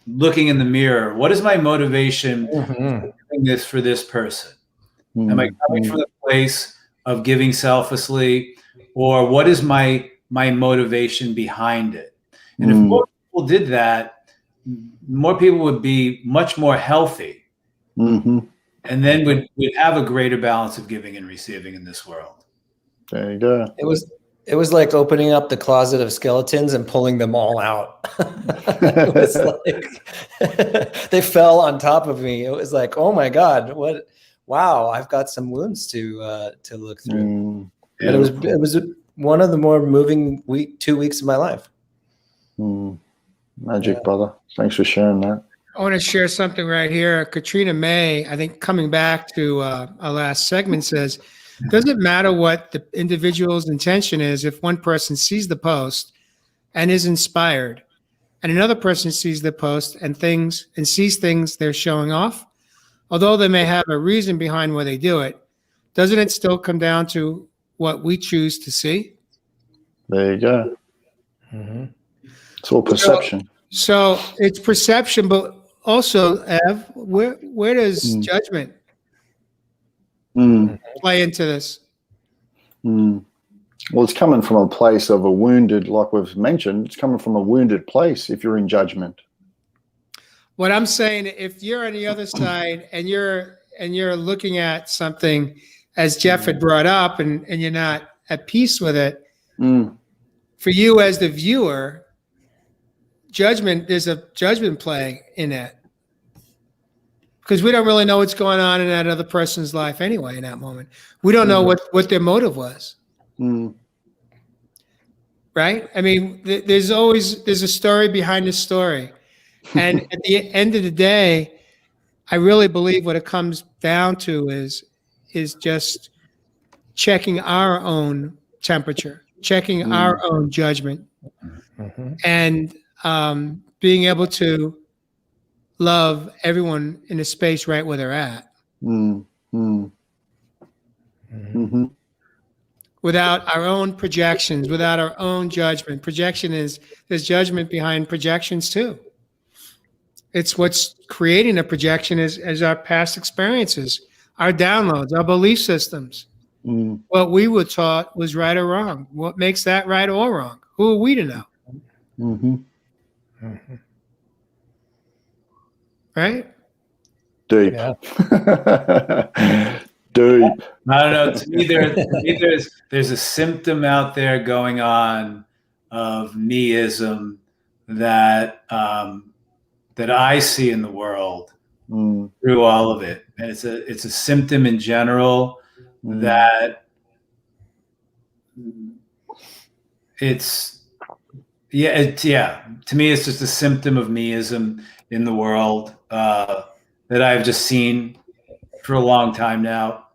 looking in the mirror. What is my motivation for doing this for this person? Am I coming from the place of giving selflessly, or what is my motivation behind it? And if more people did that, more people would be much more healthy, and then would have a greater balance of giving and receiving in this world. There you go. It was like opening up the closet of skeletons and pulling them all out. It was like they fell on top of me. It was like, oh my God, what? Wow, I've got some wounds to look through. But it was one of the more moving 2 weeks of my life. Magic, brother. Thanks for sharing that. I want to share something right here. Katrina May, I think, coming back to our last segment, says, doesn't matter what the individual's intention is. If one person sees the post and is inspired, and another person sees the post and sees things they're showing off, although they may have a reason behind why they do it, doesn't it still come down to what we choose to see? There you go. It's all perception. So it's perception, but also, Ev, where does judgment play into this? Well, it's coming from a place of a wounded, like we've mentioned, it's coming from a wounded place if you're in judgment. What I'm saying, if you're on the other side and you're looking at something, as Jeff had brought up, and you're not at peace with it, for you as the viewer, there's a judgment play in that. Because we don't really know what's going on in that other person's life anyway in that moment. We don't know what their motive was. Right? I mean, there's a story behind the story. And at the end of the day, I really believe what it comes down to is just checking our own temperature, checking our own judgment, and being able to love everyone in the space right where they're at. Without our own projections, without our own judgment. There's judgment behind projections too. It's what's creating a projection is our past experiences, our downloads, our belief systems. What we were taught was right or wrong. What makes that right or wrong? Who are we to know? Right? Deep. Yeah. Deep. I don't know. To me, there's a symptom out there going on of meism that I see in the world through all of it, and it's a symptom in general that to me, it's just a symptom of meism in the world that I've just seen for a long time now.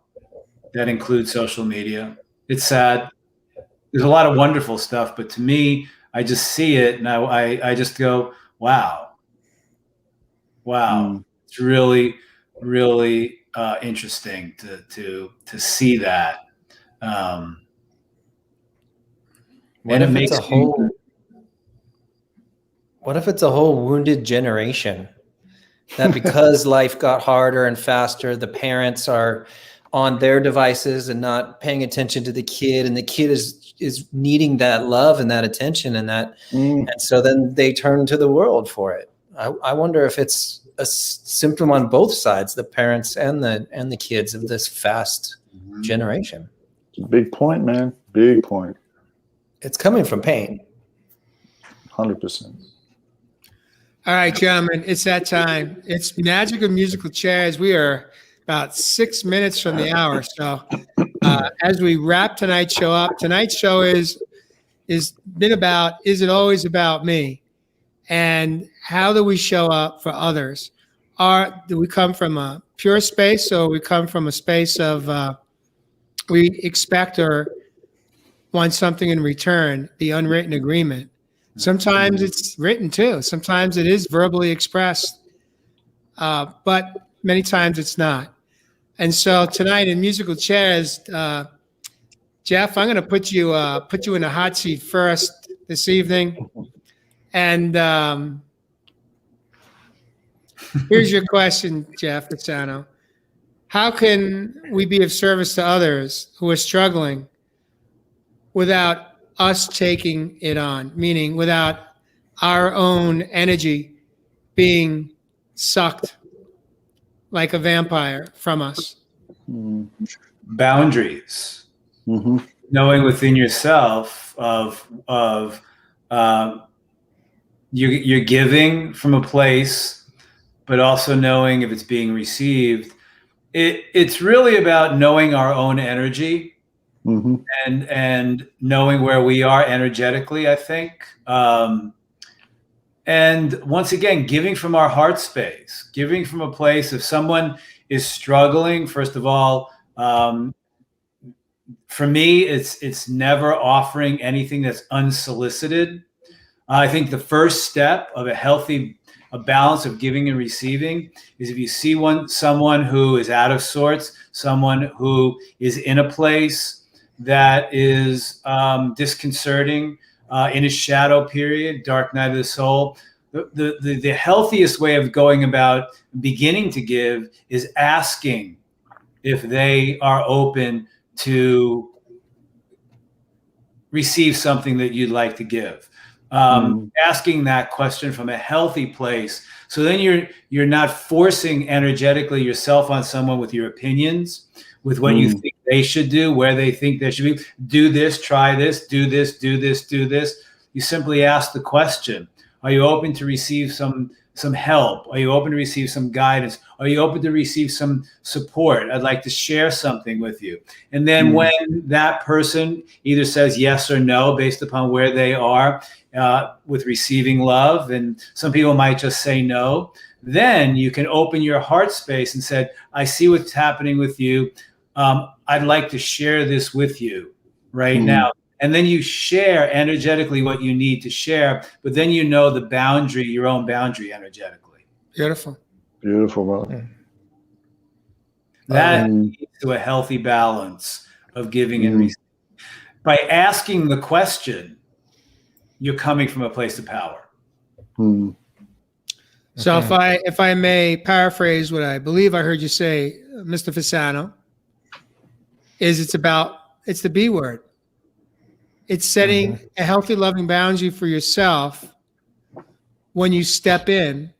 That includes social media. It's sad. There's a lot of wonderful stuff, but to me, I just see it and I just go, wow. It's really, really interesting to see that. What if it's a whole wounded generation that because life got harder and faster, the parents are on their devices and not paying attention to the kid, and the kid is needing that love and that attention and that, and so then they turn to the world for it. I wonder if it's a symptom on both sides, the parents and the kids, of this fast generation. Big point, man. Big point. It's coming from pain. 100%. All right, gentlemen, it's that time. It's Magic of Musical Chairs. We are about 6 minutes from the hour. So as we wrap tonight's show up, tonight's show is been about, is it always about me? And how do we show up for others? Do we come from a pure space, or we come from a space of we expect or want something in return, the unwritten agreement? Sometimes it's written too. Sometimes it is verbally expressed, but many times it's not. And so tonight in musical chairs, Jeff, I'm going to put you in a hot seat first this evening. And here's your question, Jeff Pisano. How can we be of service to others who are struggling without us taking it on? Meaning without our own energy being sucked like a vampire from us. Boundaries, Mm-hmm. knowing within yourself you're giving from a place, but also knowing if it's being received. It's really about knowing our own energy, Mm-hmm. and knowing where we are energetically, I think. And once again, giving from our heart space, giving from a place. If someone is struggling, first of all, for me, it's never offering anything that's unsolicited. I think the first step of a balance of giving and receiving is if you see someone who is out of sorts, someone who is in a place that is disconcerting, in a shadow period, dark night of the soul. The healthiest way of going about beginning to give is asking if they are open to receive something that you'd like to give. Asking that question from a healthy place. So then you're not forcing energetically yourself on someone with your opinions, with what you think they should do, where they think they should be. Do this, try this, do this, do this, do this. You simply ask the question. Are you open to receive some help? Are you open to receive some guidance? Are you open to receive some support? I'd like to share something with you. And then when that person either says yes or no, based upon where they are with receiving love, and some people might just say no, then you can open your heart space and say, I see what's happening with you. I'd like to share this with you right now. And then you share energetically what you need to share, but then you know the boundary, your own boundary energetically. Beautiful. Beautiful, brother. That leads to a healthy balance of giving and receiving. By asking the question, you're coming from a place of power. So if I may paraphrase what I believe I heard you say, Mr. Pisano, it's the B word. It's setting a healthy, loving boundary for yourself when you step in.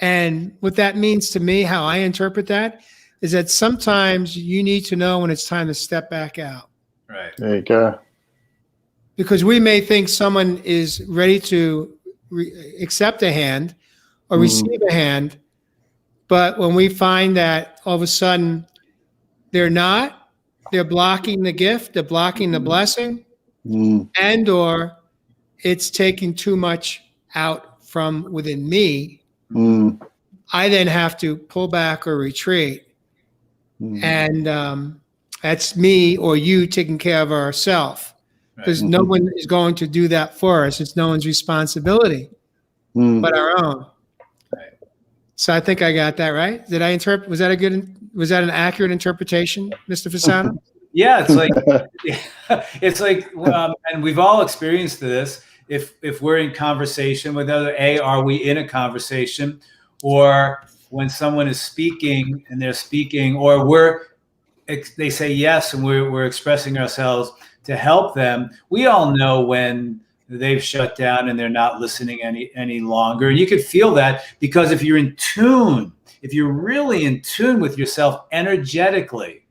And what that means to me, how I interpret that, is that sometimes you need to know when it's time to step back out. Right. There you go. Because we may think someone is ready to accept a hand or receive a hand, but when we find that all of a sudden they're not, they're blocking the gift, they're blocking the blessing, and or it's taking too much out from within me, I then have to pull back or retreat. And that's me or you taking care of ourselves, because no one is going to do that for us. It's no one's responsibility but our own. So I think I got that right. Did I interpret? Was that an accurate interpretation, Mr. Pisano? Yeah, it's like, and we've all experienced this. If we're in conversation with are we in a conversation, or when someone is speaking and they're speaking, or they say yes and we're expressing ourselves to help them. We all know when they've shut down and they're not listening any longer. And you could feel that, because if you're in tune, if you're really in tune with yourself energetically,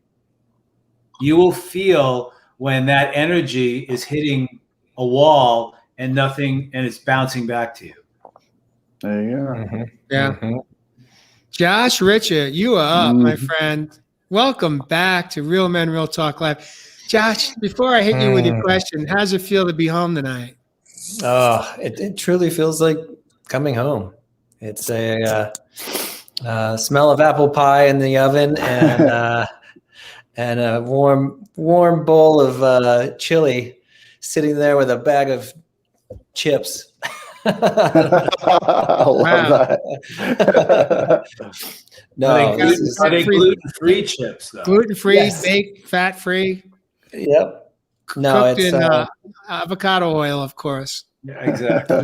you will feel when that energy is hitting a wall and it's bouncing back to you. There you go. Yeah. Josh Richard, you are up, my friend. Welcome back to Real Men, Real Talk Live. Josh, before I hit you with your question, how's it feel to be home tonight? Oh, it truly feels like coming home. It's a smell of apple pie in the oven and a warm bowl of chili sitting there with a bag of chips. I love that. No, Are this is, they gluten-free chips though? Gluten-free, Yes. baked, fat-free, yep. No, cooked it's in avocado oil, of course. Yeah, exactly.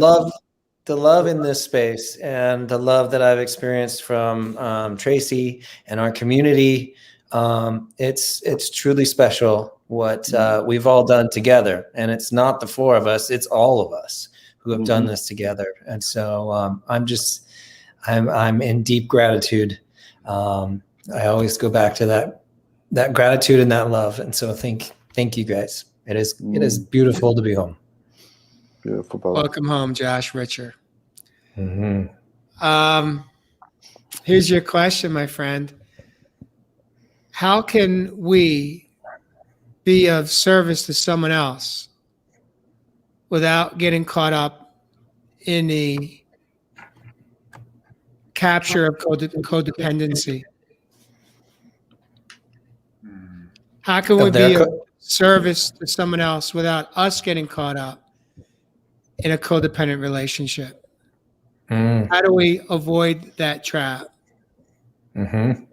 the love in this space and the love that I've experienced from Tracy and our community. It's truly special what we've all done together, and it's not the four of us; it's all of us who have done this together. And so I'm in deep gratitude. I always go back to that gratitude and that love, and so thank you guys. It is beautiful to be home. Beautiful, brother. Welcome home, Josh Richer. Mm-hmm. Here's your question, my friend. How can we be of service to someone else without getting caught up in the capture of codependency? How can we be of service to someone else without us getting caught up in a codependent relationship? How do we avoid that trap? Take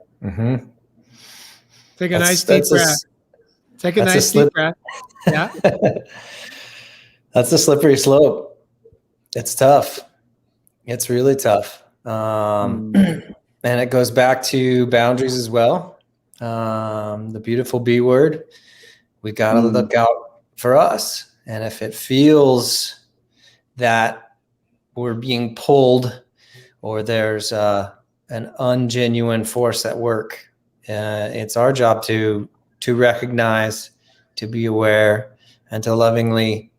a nice deep breath. Take a nice deep breath. Yeah. That's a slippery slope. It's tough. It's really tough. And it goes back to boundaries as well. The beautiful B word. We got to look out for us. And if it feels that we're being pulled or there's an ungenuine force at work, it's our job to recognize, to be aware, and to lovingly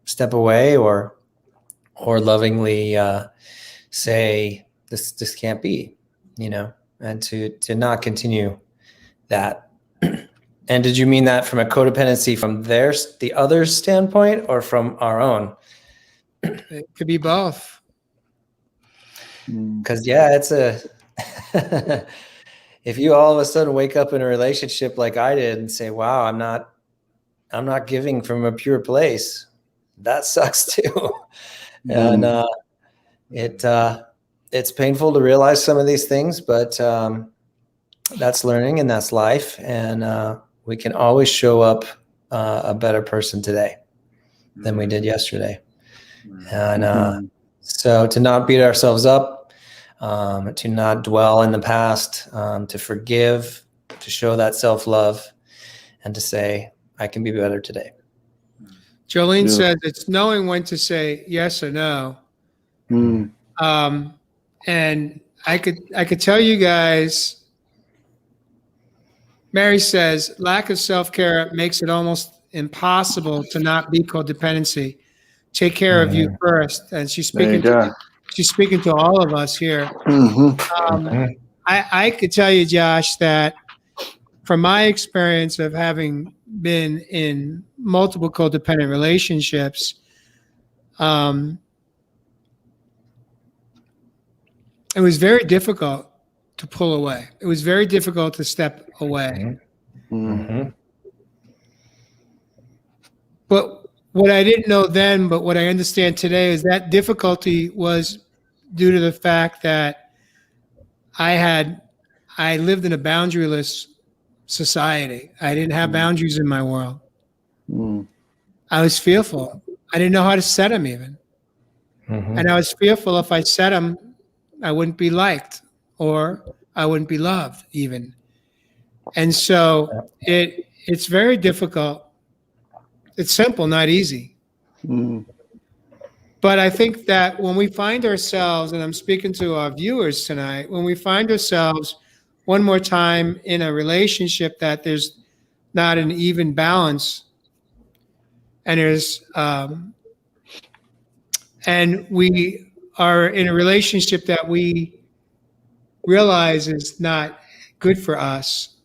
step away or lovingly say this can't be, and to not continue that. And did you mean that from a codependency from the other's standpoint or from our own? It could be both. Because it's if you all of a sudden wake up in a relationship like I did and say, wow, I'm not giving from a pure place, that sucks too. And it's painful to realize some of these things, but that's learning and that's life. And we can always show up a better person today than we did yesterday. And so to not beat ourselves up, to not dwell in the past, to forgive, to show that self-love, and to say, I can be better today. Jolene says it's knowing when to say yes or no. And I could tell you guys, Mary says, lack of self-care makes it almost impossible to not be codependency. Take care of you first. And she's speaking to all of us here. I could tell you, Josh, that from my experience of having been in multiple codependent relationships, it was very difficult to pull away. It was very difficult to step away. But what I didn't know then, but what I understand today, is that difficulty was due to the fact that I lived in a boundaryless society. I didn't have boundaries in my world. I was fearful. I didn't know how to set them even. And I was fearful if I set them, I wouldn't be liked or I wouldn't be loved even. And so it's very difficult. It's simple, not easy. But I think that when we find ourselves, and I'm speaking to our viewers tonight, when we find ourselves one more time in a relationship that there's not an even balance, and and we are in a relationship that we realize is not good for us,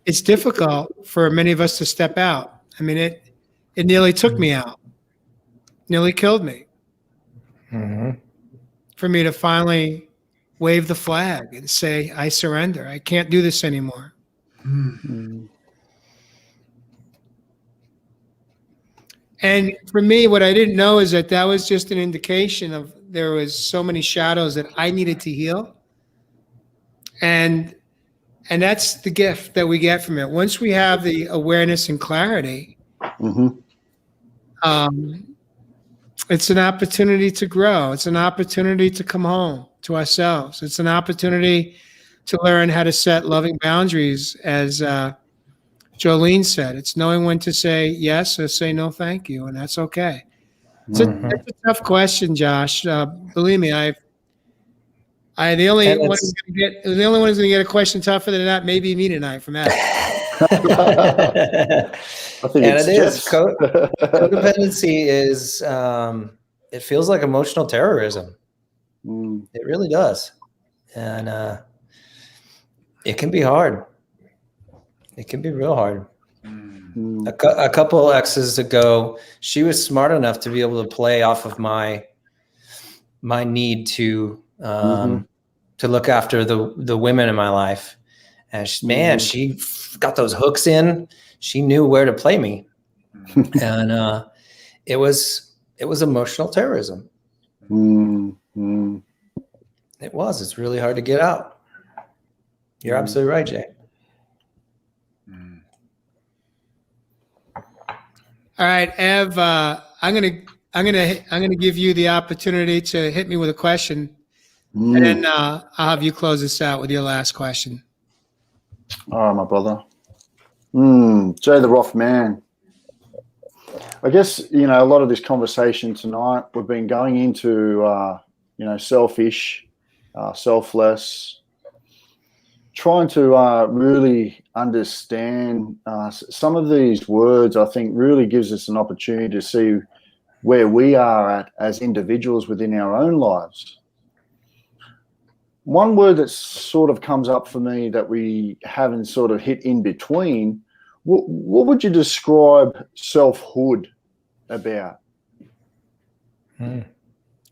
it's difficult for many of us to step out. I mean, it nearly took me out, nearly killed me, for me to finally wave the flag and say, I surrender. I can't do this anymore. And for me, what I didn't know is that was just an indication of there was so many shadows that I needed to heal And that's the gift that we get from it. Once we have the awareness and clarity, it's an opportunity to grow. It's an opportunity to come home to ourselves. It's an opportunity to learn how to set loving boundaries, as Jolene said. It's knowing when to say yes or say no, thank you, and that's okay. It's that's a tough question, Josh. Believe me, the only one who's going to get a question tougher than that may be me tonight from Ed. I think and it is. Codependency is, it feels like emotional terrorism. It really does. And it can be hard. It can be real hard. A couple exes ago, she was smart enough to be able to play off of my need to look after the women in my life. And she got those hooks in. She knew where to play me. And it was emotional terrorism. It was. It's really hard to get out. You're absolutely right, Jay. All right, Ev, I'm gonna give you the opportunity to hit me with a question, and then I'll have you close this out with your last question. All right, my brother. Jay the Rough Man. I guess, a lot of this conversation tonight, we've been going into, selfish, selfless, trying to really understand some of these words. I think really gives us an opportunity to see where we are at as individuals within our own lives. One word that sort of comes up for me that we haven't sort of hit in between, what would you describe selfhood about?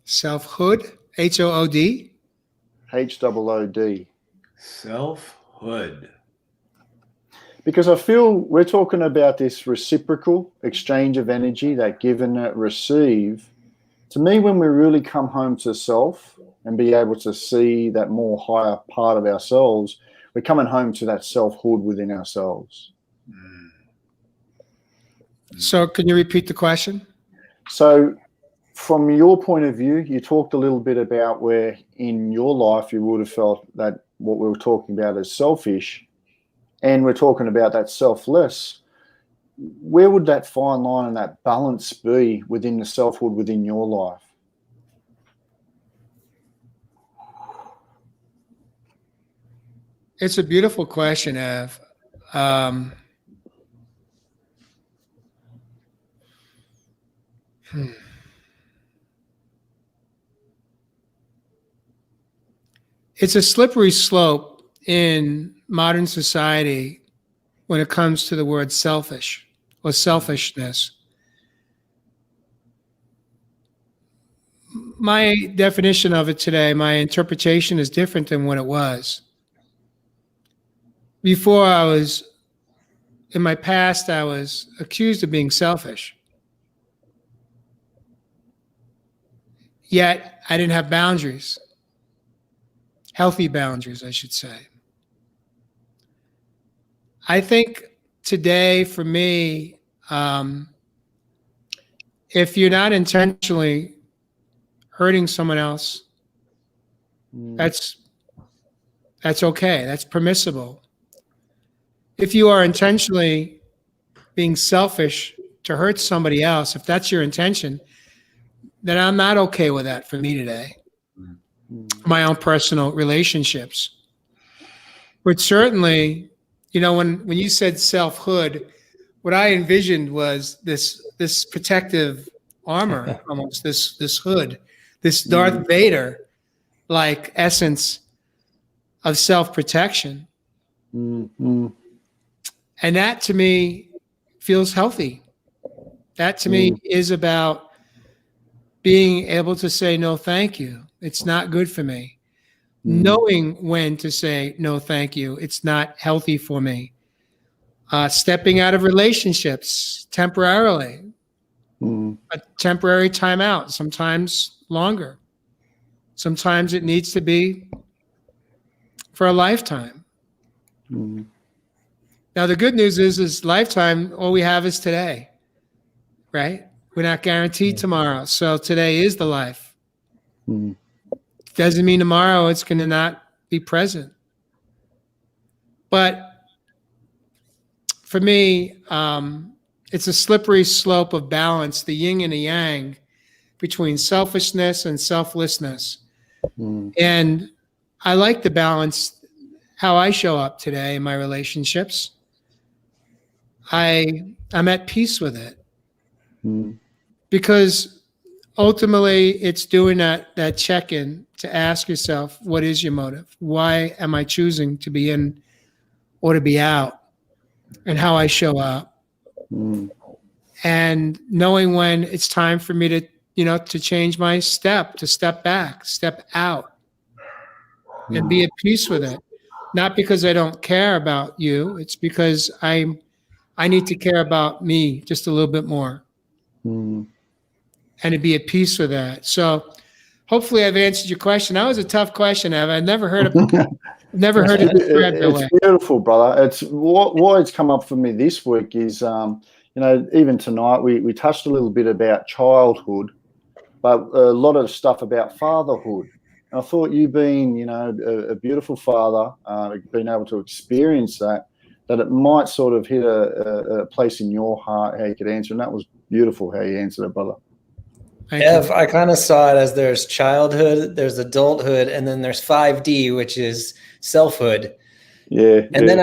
Selfhood, H-O-O-D? H-O-O-D. Selfhood. Because I feel we're talking about this reciprocal exchange of energy, that give and that receive. To me, when we really come home to self and be able to see that more higher part of ourselves, we're coming home to that selfhood within ourselves. So can you repeat the question? So from your point of view, you talked a little bit about where in your life you would have felt that what we were talking about is selfish, and we're talking about that selfless. Where would that fine line and that balance be within the selfhood within your life? It's a beautiful question, Ev. It's a slippery slope in modern society when it comes to the word selfish or selfishness. My definition of it today, my interpretation is different than what it was. Before in my past, I was accused of being selfish. Yet I didn't have boundaries. Healthy boundaries, I should say. I think today, for me, if you're not intentionally hurting someone else, that's okay. That's permissible. If you are intentionally being selfish to hurt somebody else, if that's your intention, then I'm not okay with that for me today. My own personal relationships. But certainly, when you said selfhood, what I envisioned was this protective armor, almost this hood, this Darth Vader like essence of self-protection. And that to me feels healthy. That to me is about being able to say no thank you. It's not good for me. Knowing when to say no thank you. It's not healthy for me. Stepping out of relationships temporarily. A temporary timeout, sometimes longer. Sometimes it needs to be for a lifetime. Mm. Now, the good news is lifetime, all we have is today, right? We're not guaranteed tomorrow. So today is the life. Mm. Doesn't mean tomorrow it's going to not be present. But for me, it's a slippery slope of balance, the yin and the yang between selfishness and selflessness. Mm. And I like the balance, how I show up today in my relationships. I'm at peace with it. Mm. Because ultimately it's doing that check-in to ask yourself, what is your motive? Why am I choosing to be in or to be out? And how I show up. Mm. And knowing when it's time for me to change my step, to step back, step out, and be at peace with it. Not because I don't care about you, it's because I need to care about me just a little bit more. Mm. And to be at peace with that. So hopefully I've answered your question. That was a tough question, Ev. I've never heard it described that way. It's beautiful, brother. It's why it's come up for me this week is, even tonight we touched a little bit about childhood, but a lot of stuff about fatherhood. And I thought you being, a beautiful father, being able to experience that it might sort of hit a place in your heart how you could answer. And that was beautiful how you answered it, brother. Ev, I kind of saw it as there's childhood, there's adulthood, and then there's 5D, which is selfhood. Yeah. And then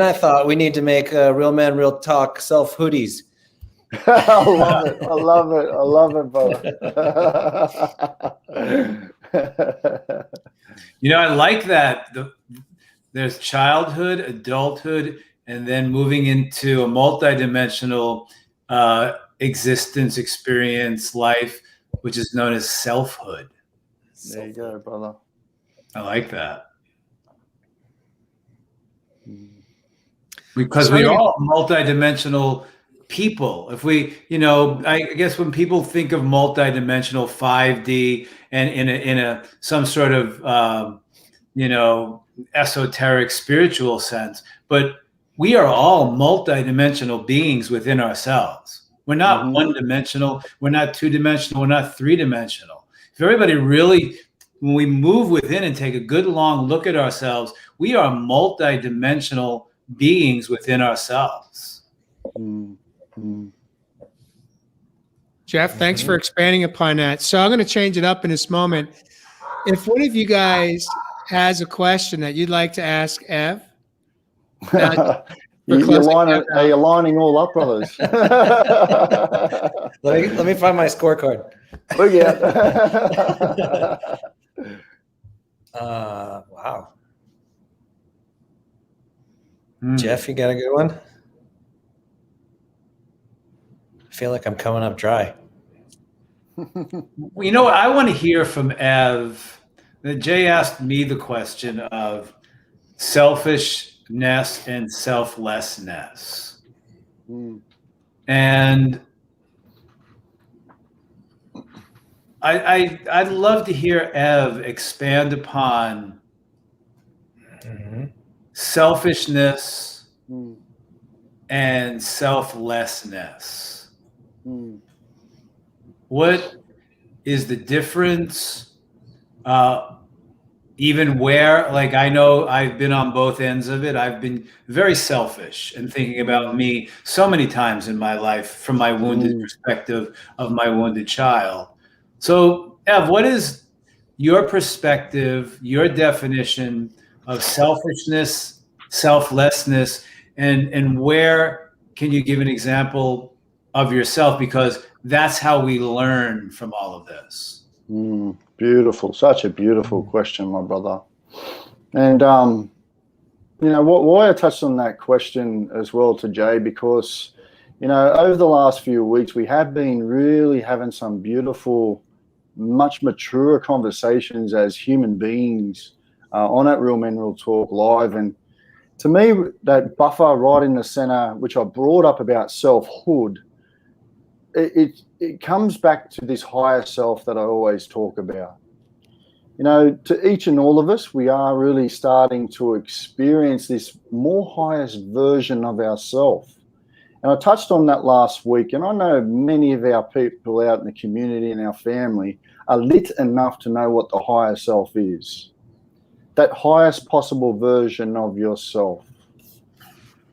I thought we need to make Real Man, Real Talk self hoodies. I love it. I love it, brother. I like that. There's childhood, adulthood, and then moving into a multidimensional existence, experience, life, which is known as selfhood. There you go, brother. I like that. Because we're all multidimensional people. If we, I guess when people think of multidimensional 5D and in some sort of esoteric spiritual sense, but we are all multidimensional beings within ourselves. We're not one-dimensional. We're not two-dimensional. We're not three-dimensional. If everybody really, when we move within and take a good long look at ourselves, we are multidimensional beings within ourselves. Jeff, thanks for expanding upon that. So I'm going to change it up in this moment. If one of you guys has a question that you'd like to ask Ev, Are you lining all up, brothers? let me find my scorecard. Look out. Wow. Jeff, you got a good one? I feel like I'm coming up dry. I want to hear from Ev. Jay asked me the question of selfishness and selflessness. And I'd love to hear Ev expand upon selfishness and selflessness. What is the difference? Even where, like, I know I've been on both ends of it. I've been very selfish and thinking about me so many times in my life from my wounded perspective of my wounded child. So, Ev, what is your perspective, your definition of selfishness, selflessness, and where can you give an example of yourself? Because that's how we learn from all of this. Beautiful. Such a beautiful question, my brother. And, why I touched on that question as well to Jay, because, over the last few weeks, we have been really having some beautiful, much maturer conversations as human beings on at Real Men Real Talk Live. And to me, that buffer right in the center, which I brought up about selfhood, it comes back to this higher self that I always talk about. You know, to each and all of us, we are really starting to experience this more highest version of ourselves. And I touched on that last week, and I know many of our people out in the community and our family are lit enough to know what the higher self is. That highest possible version of yourself.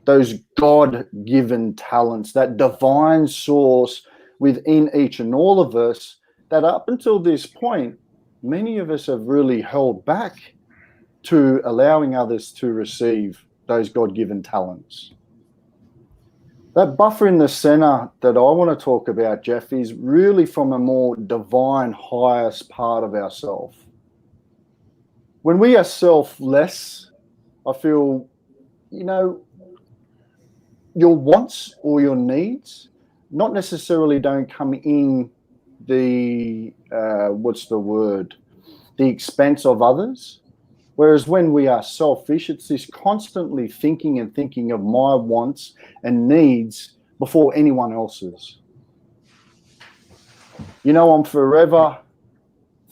Those God-given talents, that divine source within each and all of us that up until this point, many of us have really held back to allowing others to receive those God-given talents. That buffer in the center that I want to talk about, Jeff, is really from a more divine, highest part of ourselves. When we are selfless, I feel, you know, your wants or your needs not necessarily don't come in the, the expense of others. Whereas when we are selfish, it's this constantly thinking of my wants and needs before anyone else's. You know, I'm forever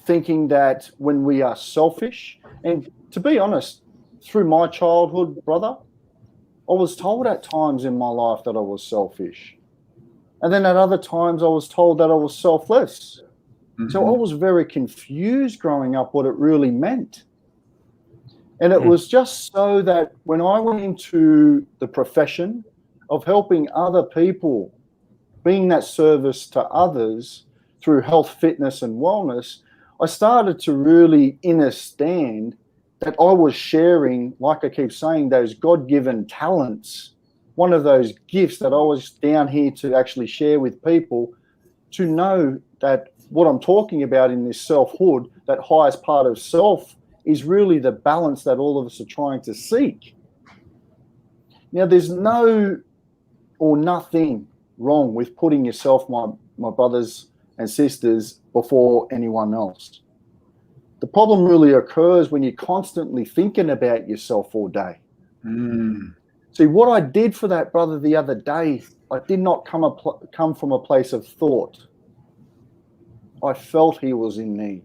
thinking that when we are selfish, and to be honest, through my childhood, brother, I was told at times in my life that I was selfish. And then at other times I was told that I was selfless. Mm-hmm. So I was very confused growing up what it really meant. And it was just so that when I went into the profession of helping other people, being that service to others through health, fitness, and wellness, I started to really understand that I was sharing, like I keep saying, those God-given talents, one of those gifts that I was down here to actually share with people, to know that what I'm talking about in this selfhood, that highest part of self, is really the balance that all of us are trying to seek. Now, there's no or nothing wrong with putting yourself, my brothers and sisters, before anyone else. The problem really occurs when you're constantly thinking about yourself all day. See, what I did for that brother the other day, I did not come from a place of thought. I felt he was in need.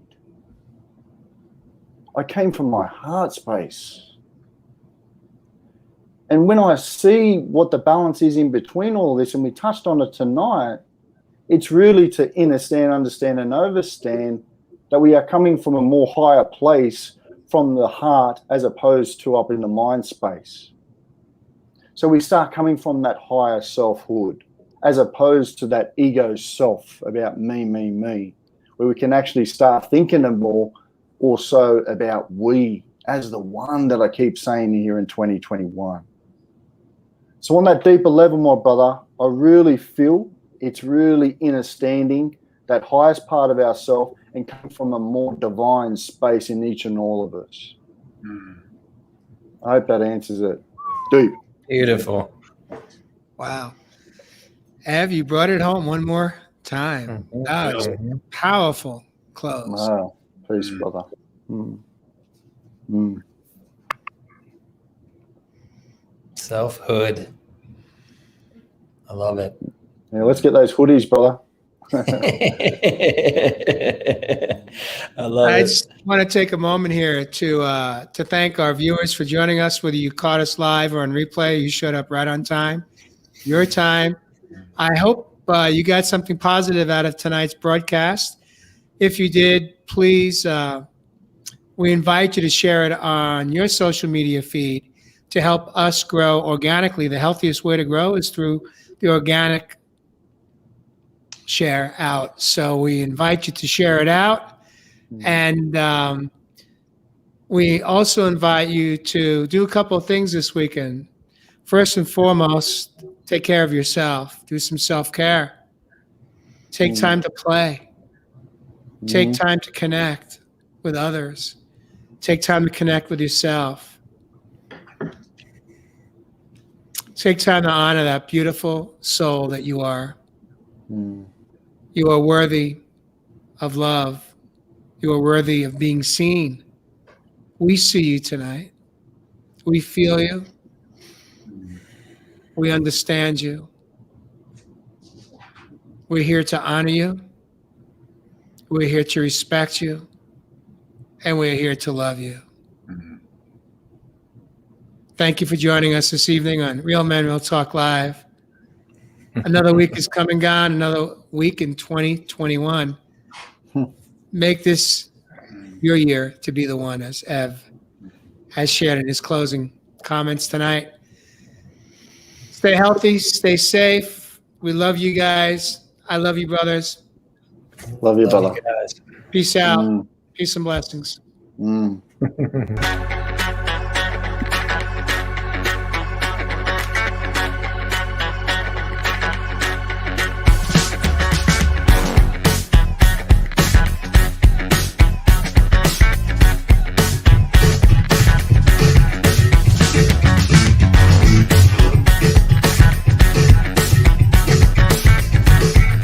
I came from my heart space. And when I see what the balance is in between all this, and we touched on it tonight, it's really to understand, and understand that we are coming from a more higher place from the heart as opposed to up in the mind space. So we start coming from that higher selfhood as opposed to that ego self about me, where we can actually start thinking more also about we as the one that I keep saying here in 2021. So on that deeper level, my brother, I really feel it's really understanding that highest part of ourself and come from a more divine space in each and all of us. I hope that answers it. Deep. Beautiful. Wow. Ev, you brought it home one more time. That was powerful close. Wow. Peace, brother. Selfhood. I love it. Yeah, let's get those hoodies, brother. I love it. I just want to take a moment here to thank our viewers for joining us, whether you caught us live or on replay. You showed up right on time. Your time. I hope you got something positive out of tonight's broadcast. If you did, please, we invite you to share it on your social media feed to help us grow organically. The healthiest way to grow is through the organic share out. So we invite you to share it out. And we also invite you to do a couple of things this weekend. First and foremost, take care of yourself. Do some self-care. Take time to play. Take time to connect with others. Take time to connect with yourself. Take time to honor that beautiful soul that you are. You are worthy of love. You are worthy of being seen. We see you tonight. We feel you. We understand you. We're here to honor you. We're here to respect you. and we're here to love you. Mm-hmm. Thank you for joining us this evening on Real Men Real Talk Live. Another week is coming on, another week in 2021. Make this your year to be the one, as Ev has shared in his closing comments tonight. Stay healthy, stay safe. We love you guys. I love you, brothers. Love you, brother. guys. Peace out. Peace and blessings. Mm.